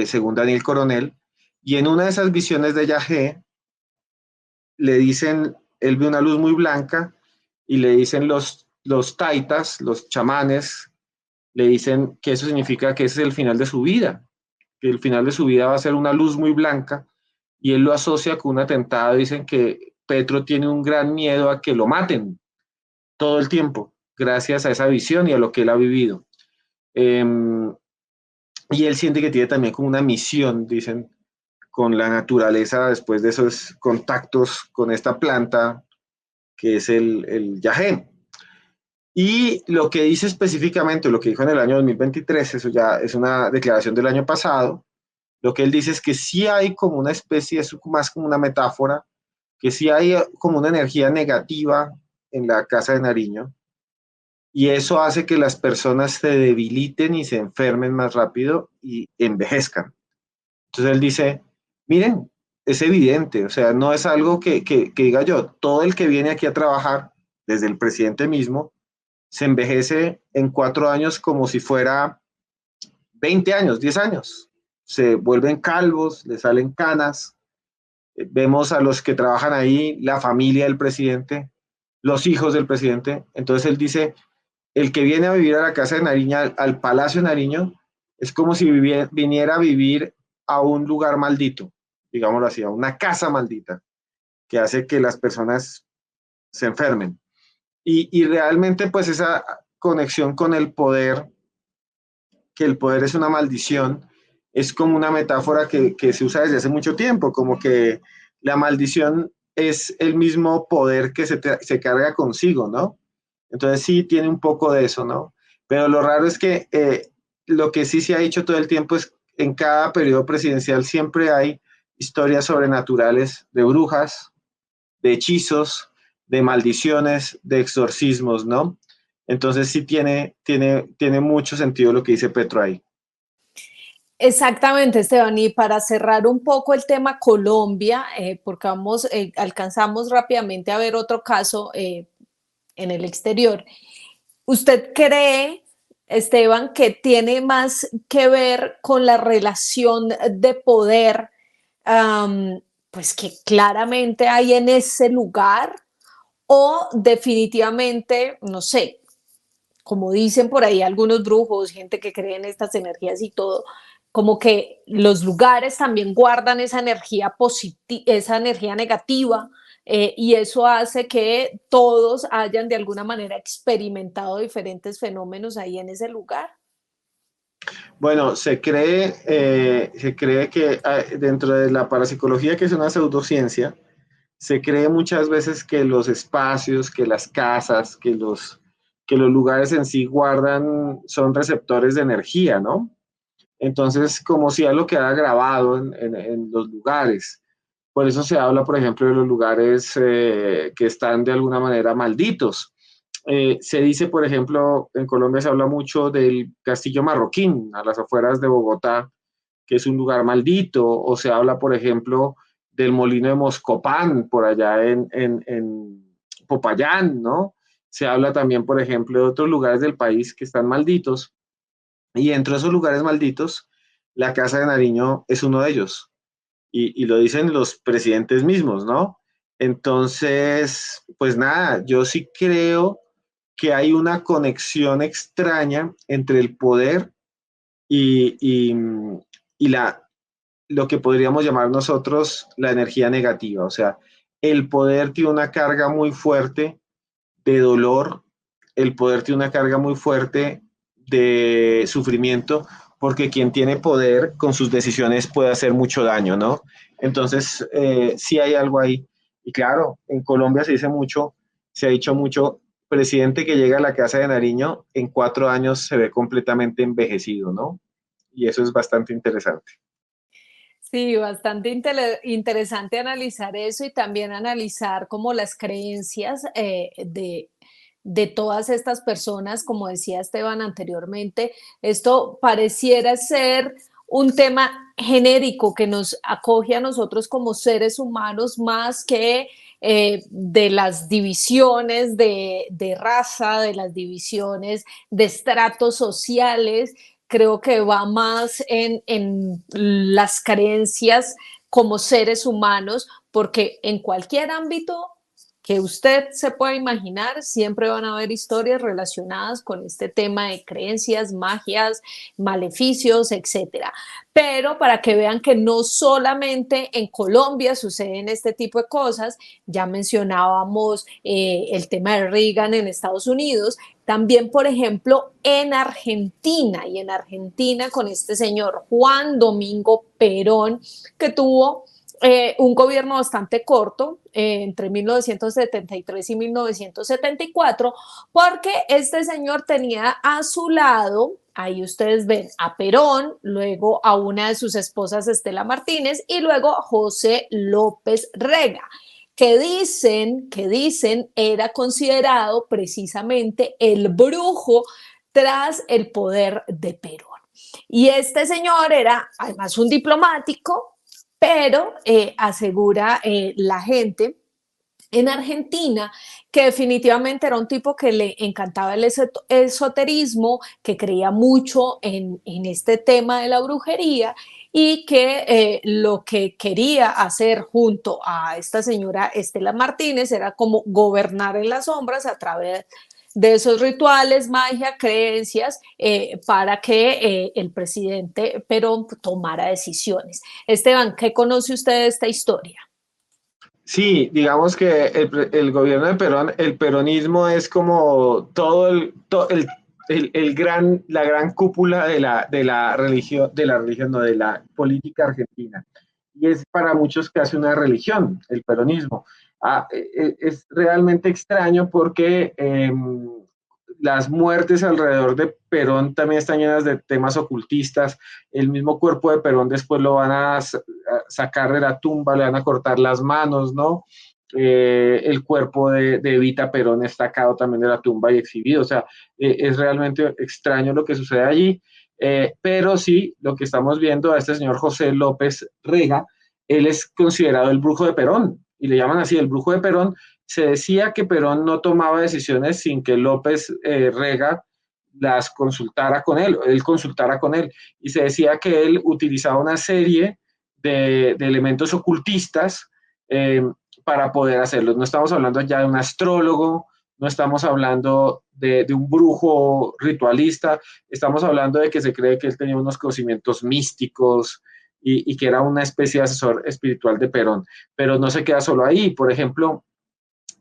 según Daniel Coronel, y en una de esas visiones de Yahé le dicen, él ve una luz muy blanca y le dicen los taitas, los chamanes, le dicen que eso significa que ese es el final de su vida, que el final de su vida va a ser una luz muy blanca, y él lo asocia con un atentado. Dicen que Petro tiene un gran miedo a que lo maten todo el tiempo, gracias a esa visión y a lo que él ha vivido. Y él siente que tiene también como una misión, dicen, con la naturaleza después de esos contactos con esta planta que es el yagé. Y lo que dice específicamente, lo que dijo en el año 2023, eso ya es una declaración del año pasado, lo que él dice es que sí hay como una especie, es más como una metáfora, que sí hay como una energía negativa en la Casa de Nariño, y eso hace que las personas se debiliten y se enfermen más rápido y envejezcan. Entonces él dice, miren, es evidente, o sea, no es algo que diga yo, todo el que viene aquí a trabajar, desde el presidente mismo, se envejece en 4 años como si fuera 20 años, 10 años. Se vuelven calvos, le salen canas. Vemos a los que trabajan ahí, la familia del presidente, los hijos del presidente. Entonces él dice, el que viene a vivir a la Casa de Nariño, al Palacio de Nariño, es como si viniera a vivir a un lugar maldito, digámoslo así, a una casa maldita, que hace que las personas se enfermen. Y realmente pues esa conexión con el poder, que el poder es una maldición, es como una metáfora que se usa desde hace mucho tiempo, como que la maldición es el mismo poder que se carga consigo, ¿no? Entonces sí tiene un poco de eso, ¿no? Pero lo raro es que lo que sí se ha dicho todo el tiempo es en cada periodo presidencial siempre hay historias sobrenaturales de brujas, de hechizos, de maldiciones, de exorcismos, ¿no? Entonces sí tiene mucho sentido lo que dice Petro ahí. Exactamente, Esteban. Y para cerrar un poco el tema Colombia, porque alcanzamos rápidamente a ver otro caso en el exterior. ¿Usted cree, Esteban, que tiene más que ver con la relación de poder, pues que claramente hay en ese lugar? O definitivamente, no sé, como dicen por ahí algunos brujos, gente que cree en estas energías y todo, como que los lugares también guardan esa energía positiva, esa energía negativa, y eso hace que todos hayan de alguna manera experimentado diferentes fenómenos ahí en ese lugar. Bueno, se cree que dentro de la parapsicología, que es una pseudociencia, se cree muchas veces que los espacios, que las casas, que los lugares en sí guardan, son receptores de energía, ¿no? Entonces, como si algo queda grabado en los lugares. Por eso se habla, por ejemplo, de los lugares que están de alguna manera malditos. Se dice, por ejemplo, en Colombia se habla mucho del Castillo Marroquín, a las afueras de Bogotá, que es un lugar maldito, o se habla, por ejemplo, del Molino de Moscopán, por allá en Popayán, ¿no? Se habla también, por ejemplo, de otros lugares del país que están malditos, y dentro de esos lugares malditos, la Casa de Nariño es uno de ellos, y lo dicen los presidentes mismos, ¿no? Entonces, pues nada, yo sí creo que hay una conexión extraña entre el poder y, y, y lo que podríamos llamar nosotros la energía negativa. O sea, el poder tiene una carga muy fuerte de dolor, el poder tiene una carga muy fuerte de sufrimiento, porque quien tiene poder con sus decisiones puede hacer mucho daño, ¿no? Entonces, sí hay algo ahí. Y claro, en Colombia se ha dicho mucho, presidente que llega a la Casa de Nariño en 4 años se ve completamente envejecido, ¿no? Y eso es bastante interesante. Sí, bastante interesante analizar eso y también analizar como las creencias de todas estas personas, como decía Esteban anteriormente. Esto pareciera ser un tema genérico que nos acoge a nosotros como seres humanos más que de las divisiones de raza, de las divisiones de estratos sociales. Creo que va más en las creencias como seres humanos, porque en cualquier ámbito que usted se pueda imaginar, siempre van a haber historias relacionadas con este tema de creencias, magias, maleficios, etcétera. Pero para que vean que no solamente en Colombia suceden este tipo de cosas, ya mencionábamos el tema de Reagan en Estados Unidos, también, por ejemplo, en Argentina, y en Argentina con este señor Juan Domingo Perón, que tuvo un gobierno bastante corto, entre 1973 y 1974, porque este señor tenía a su lado, ahí ustedes ven, a Perón, luego a una de sus esposas, Estela Martínez, y luego a José López Rega, que dicen era considerado precisamente el brujo tras el poder de Perón. Y este señor era además un diplomático, pero asegura la gente en Argentina, que definitivamente era un tipo que le encantaba el esoterismo, que creía mucho en este tema de la brujería y que lo que quería hacer junto a esta señora Estela Martínez era como gobernar en las sombras a través de esos rituales, magia, creencias, para que el presidente Perón tomara decisiones. Esteban, ¿qué conoce usted de esta historia? Sí, digamos que el gobierno de Perón, el peronismo es como la gran cúpula no, de la política argentina. Y es para muchos casi una religión, el peronismo. Es realmente extraño porque las muertes alrededor de Perón también están llenas de temas ocultistas. El mismo cuerpo de Perón después lo van a sacar de la tumba, le van a cortar las manos, ¿no? El cuerpo de Evita Perón es sacado también de la tumba y exhibido. O sea, es realmente extraño lo que sucede allí. Pero sí, lo que estamos viendo a este señor José López Rega, él es considerado el brujo de Perón, y le llaman así el brujo de Perón. Se decía que Perón no tomaba decisiones sin que López Rega las consultara con él consultara con él, y se decía que él utilizaba una serie de elementos ocultistas para poder hacerlo. No estamos hablando ya de un astrólogo, no estamos hablando de un brujo ritualista, estamos hablando de que se cree que él tenía unos conocimientos místicos y que era una especie de asesor espiritual de Perón, pero no se queda solo ahí. Por ejemplo,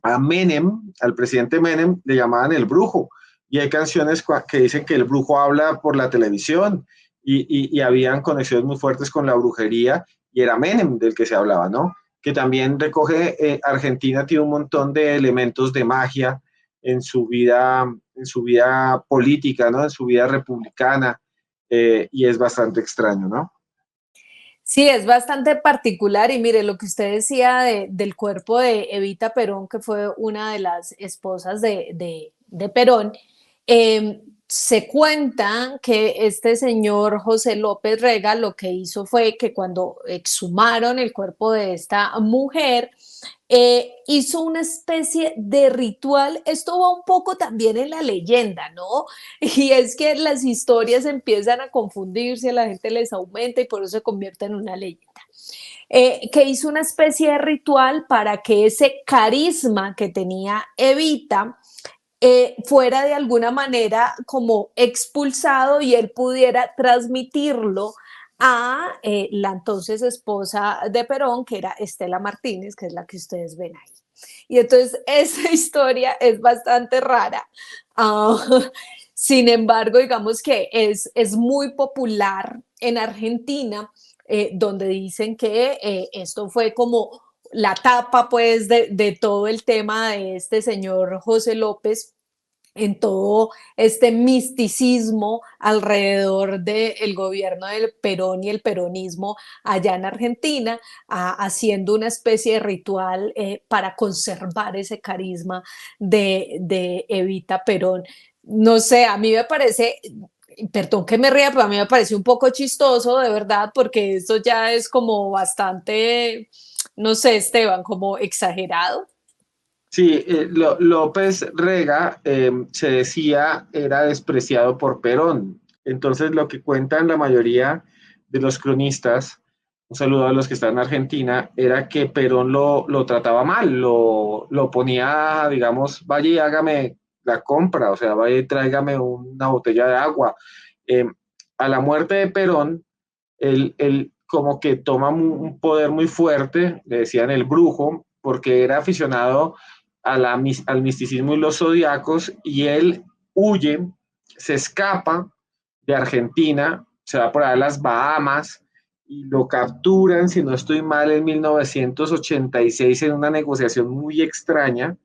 a Menem, al presidente Menem, le llamaban el brujo, y hay canciones que dicen que el brujo habla por la televisión, y habían conexiones muy fuertes con la brujería, y era Menem del que se hablaba, ¿no? Que también recoge, Argentina tiene un montón de elementos de magia en su vida política, ¿no? En su vida republicana, y es bastante extraño, ¿no? Sí, es bastante particular y mire lo que usted decía del cuerpo de Evita Perón, que fue una de las esposas de Perón. Se cuenta que este señor José López Rega lo que hizo fue que cuando exhumaron el cuerpo de esta mujer, hizo una especie de ritual. Esto va un poco también en la leyenda, ¿no? Y es que las historias empiezan a confundirse, a la gente les aumenta y por eso se convierte en una leyenda. Que hizo una especie de ritual para que ese carisma que tenía Evita fuera de alguna manera como expulsado y él pudiera transmitirlo a la entonces esposa de Perón, que era Estela Martínez, que es la que ustedes ven ahí. Y entonces esa historia es bastante rara. Sin embargo, digamos que es muy popular en Argentina, donde dicen que esto fue como la tapa pues de todo el tema de este señor José López en todo este misticismo alrededor del gobierno del Perón y el peronismo allá en Argentina, haciendo una especie de ritual para conservar ese carisma de Evita Perón. No sé, a mí me parece, perdón que me ría, pero a mí me parece un poco chistoso, de verdad, porque esto ya es como bastante, no sé, Esteban, como exagerado. Sí, López Rega, se decía era despreciado por Perón. Entonces, lo que cuentan la mayoría de los cronistas, un saludo a los que están en Argentina, era que Perón lo trataba mal, lo ponía, digamos, vaya y hágame la compra, o sea, vaya y tráigame una botella de agua. Eh, a la muerte de Perón, él como que toma un poder muy fuerte, le decían el brujo, porque era aficionado al misticismo y los zodiacos, y él huye, se escapa de Argentina, se va por allá a las Bahamas, y lo capturan, si no estoy mal, en 1986 en una negociación muy extraña.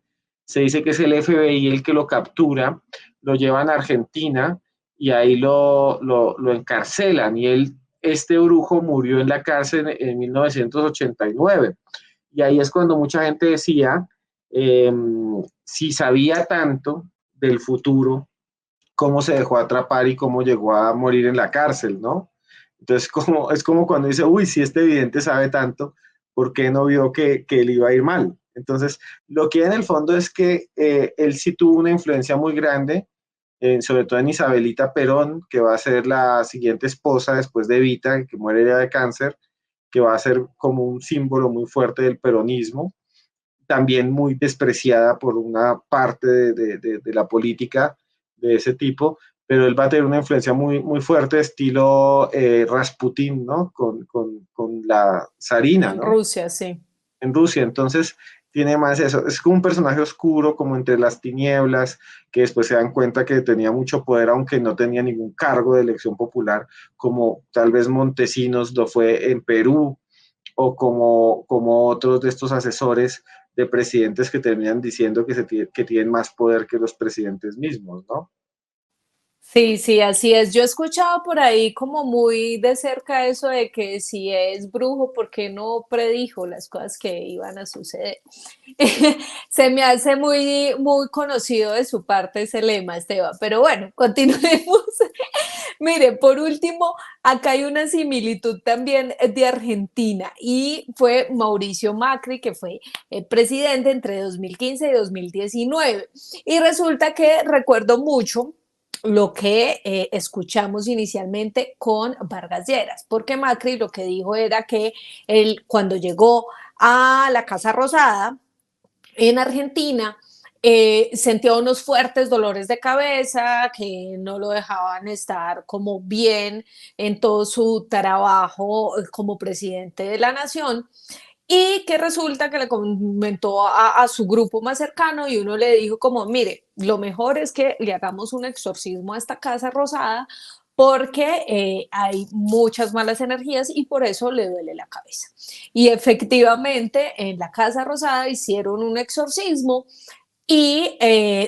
Se dice que es el FBI el que lo captura, lo llevan a Argentina y ahí lo encarcelan, y este brujo murió en la cárcel en 1989. Y ahí es cuando mucha gente decía, eh, si sabía tanto del futuro, cómo se dejó atrapar y cómo llegó a morir en la cárcel, ¿no? Entonces, es como cuando dice, uy, si este vidente sabe tanto, ¿por qué no vio que le iba a ir mal? Entonces, lo que hay en el fondo es que él sí tuvo una influencia muy grande, sobre todo en Isabelita Perón, que va a ser la siguiente esposa después de Evita, que muere ya de cáncer, que va a ser como un símbolo muy fuerte del peronismo, también muy despreciada por una parte de la política de ese tipo, pero él va a tener una influencia muy, muy fuerte, estilo Rasputín, ¿no? Con la zarina, En ¿no? Rusia, sí. En Rusia. Entonces, tiene más eso. Es como un personaje oscuro, como entre las tinieblas, que después se dan cuenta que tenía mucho poder, aunque no tenía ningún cargo de elección popular, como tal vez Montesinos lo fue en Perú, o como otros de estos asesores de presidentes que terminan diciendo que tienen más poder que los presidentes mismos, ¿no? Sí, sí, así es. Yo he escuchado por ahí como muy de cerca eso de que si es brujo, ¿por qué no predijo las cosas que iban a suceder? Se me hace muy, muy conocido de su parte ese lema, Esteban. Pero bueno, continuemos. Mire, por último, acá hay una similitud también de Argentina y fue Mauricio Macri, que fue presidente entre 2015 y 2019. Y resulta que recuerdo mucho lo que escuchamos inicialmente con Vargas Lleras, porque Macri lo que dijo era que él cuando llegó a la Casa Rosada en Argentina, sentía unos fuertes dolores de cabeza que no lo dejaban estar como bien en todo su trabajo como presidente de la nación y que resulta que le comentó a su grupo más cercano y uno le dijo como, mire, lo mejor es que le hagamos un exorcismo a esta casa rosada porque hay muchas malas energías y por eso le duele la cabeza. Y efectivamente en la Casa Rosada hicieron un exorcismo y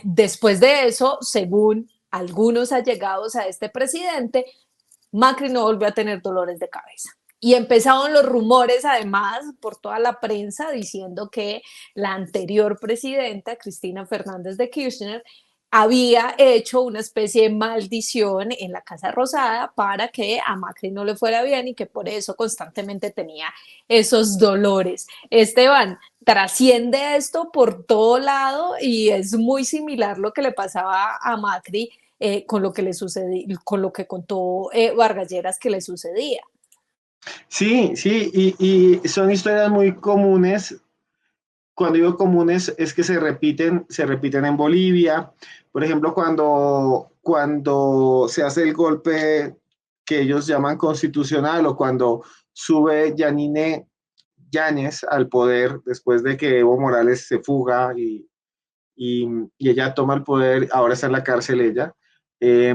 después de eso, según algunos allegados a este presidente, Macri no volvió a tener dolores de cabeza. Y empezaron los rumores, además, por toda la prensa, diciendo que la anterior presidenta, Cristina Fernández de Kirchner, había hecho una especie de maldición en la Casa Rosada para que a Macri no le fuera bien y que por eso constantemente tenía esos dolores. Esteban, trasciende esto por todo lado y es muy similar lo que le pasaba a Macri con lo que le sucedía, con lo que contó Vargas Lleras que le sucedía. Sí, sí, y son historias muy comunes. Cuando digo comunes es que se repiten en Bolivia. Por ejemplo, cuando se hace el golpe que ellos llaman constitucional o cuando sube Yanine Yáñez al poder después de que Evo Morales se fuga y, y ella toma el poder, ahora está en la cárcel ella, eh,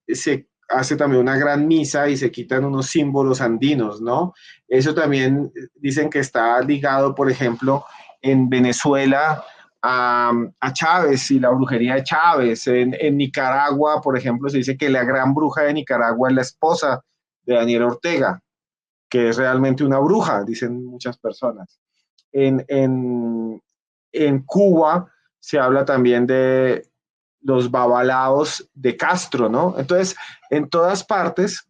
se hace también una gran misa y se quitan unos símbolos andinos, ¿no? Eso también dicen que está ligado, por ejemplo, en Venezuela a Chávez y la brujería de Chávez. En Nicaragua, por ejemplo, se dice que la gran bruja de Nicaragua es la esposa de Daniel Ortega, que es realmente una bruja, dicen muchas personas. En, en, en Cuba se habla también de los babalaos de Castro, ¿no? Entonces, en todas partes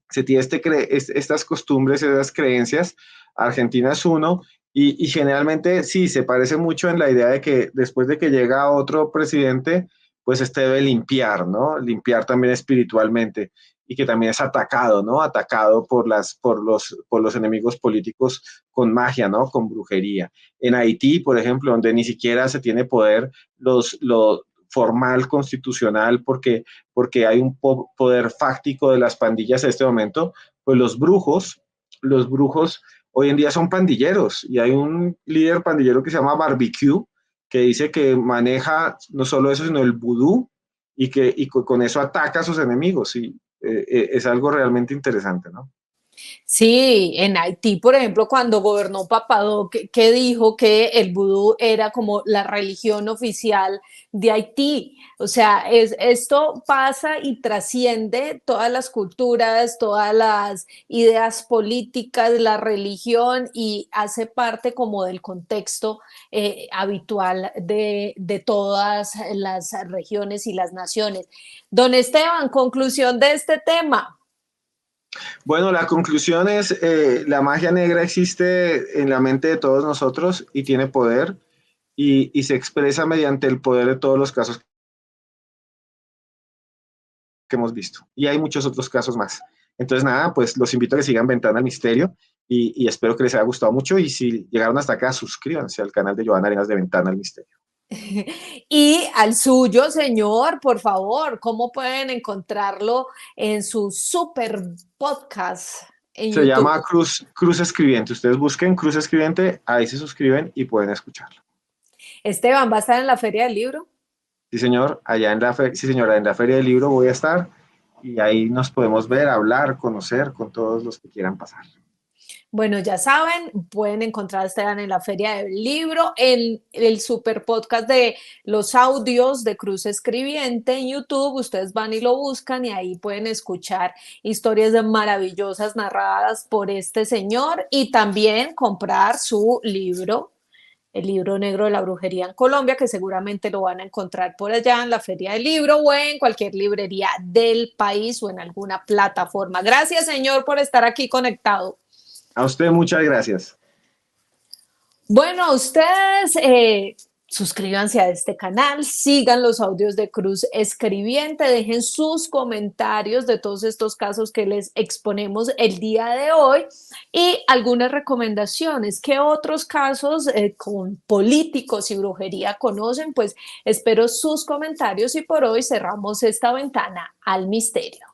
se tiene estas costumbres, esas creencias. Argentina es uno, y generalmente sí, se parece mucho en la idea de que después de que llega otro presidente, pues este debe limpiar, ¿no? Limpiar también espiritualmente y que también es atacado, ¿no? Atacado por los enemigos políticos con magia, ¿no? Con brujería. En Haití, por ejemplo, donde ni siquiera se tiene poder los formal constitucional porque hay un poder fáctico de las pandillas en este momento, pues los brujos hoy en día son pandilleros y hay un líder pandillero que se llama Barbecue que dice que maneja no solo eso, sino el vudú y con eso ataca a sus enemigos y es algo realmente interesante, ¿no? Sí, en Haití, por ejemplo, cuando gobernó Papadoc, que dijo que el vudú era como la religión oficial de Haití. O sea, esto pasa y trasciende todas las culturas, todas las ideas políticas, la religión y hace parte como del contexto habitual de todas las regiones y las naciones. Don Esteban, conclusión de este tema. Bueno, la conclusión es, la magia negra existe en la mente de todos nosotros y tiene poder y se expresa mediante el poder de todos los casos que hemos visto. Y hay muchos otros casos más. Entonces, nada, pues los invito a que sigan Ventana al Misterio y espero que les haya gustado mucho. Y si llegaron hasta acá, suscríbanse al canal de Joana Arenas de Ventana al Misterio. Y al suyo, señor, por favor, ¿cómo pueden encontrarlo en su super podcast en Se llama YouTube? Cruz Escribiente. Ustedes busquen Cruz Escribiente, ahí se suscriben y pueden escucharlo. Esteban, ¿va a estar en la Feria del Libro? Sí, señor, allá en sí, señora, en la Feria del Libro voy a estar y ahí nos podemos ver, hablar, conocer con todos los que quieran pasar. Bueno, ya saben, pueden encontrar a Esteban en la Feria del Libro, en el super podcast de los audios de Cruz Escribiente en YouTube. Ustedes van y lo buscan y ahí pueden escuchar historias maravillosas narradas por este señor y también comprar su libro, el libro negro de la brujería en Colombia, que seguramente lo van a encontrar por allá en la Feria del Libro o en cualquier librería del país o en alguna plataforma. Gracias, señor, por estar aquí conectado. A usted muchas gracias. Bueno, ustedes suscríbanse a este canal, sigan los audios de Cruz Escribiente, dejen sus comentarios de todos estos casos que les exponemos el día de hoy y algunas recomendaciones. ¿Qué otros casos con políticos y brujería conocen? Pues espero sus comentarios y por hoy cerramos esta ventana al misterio.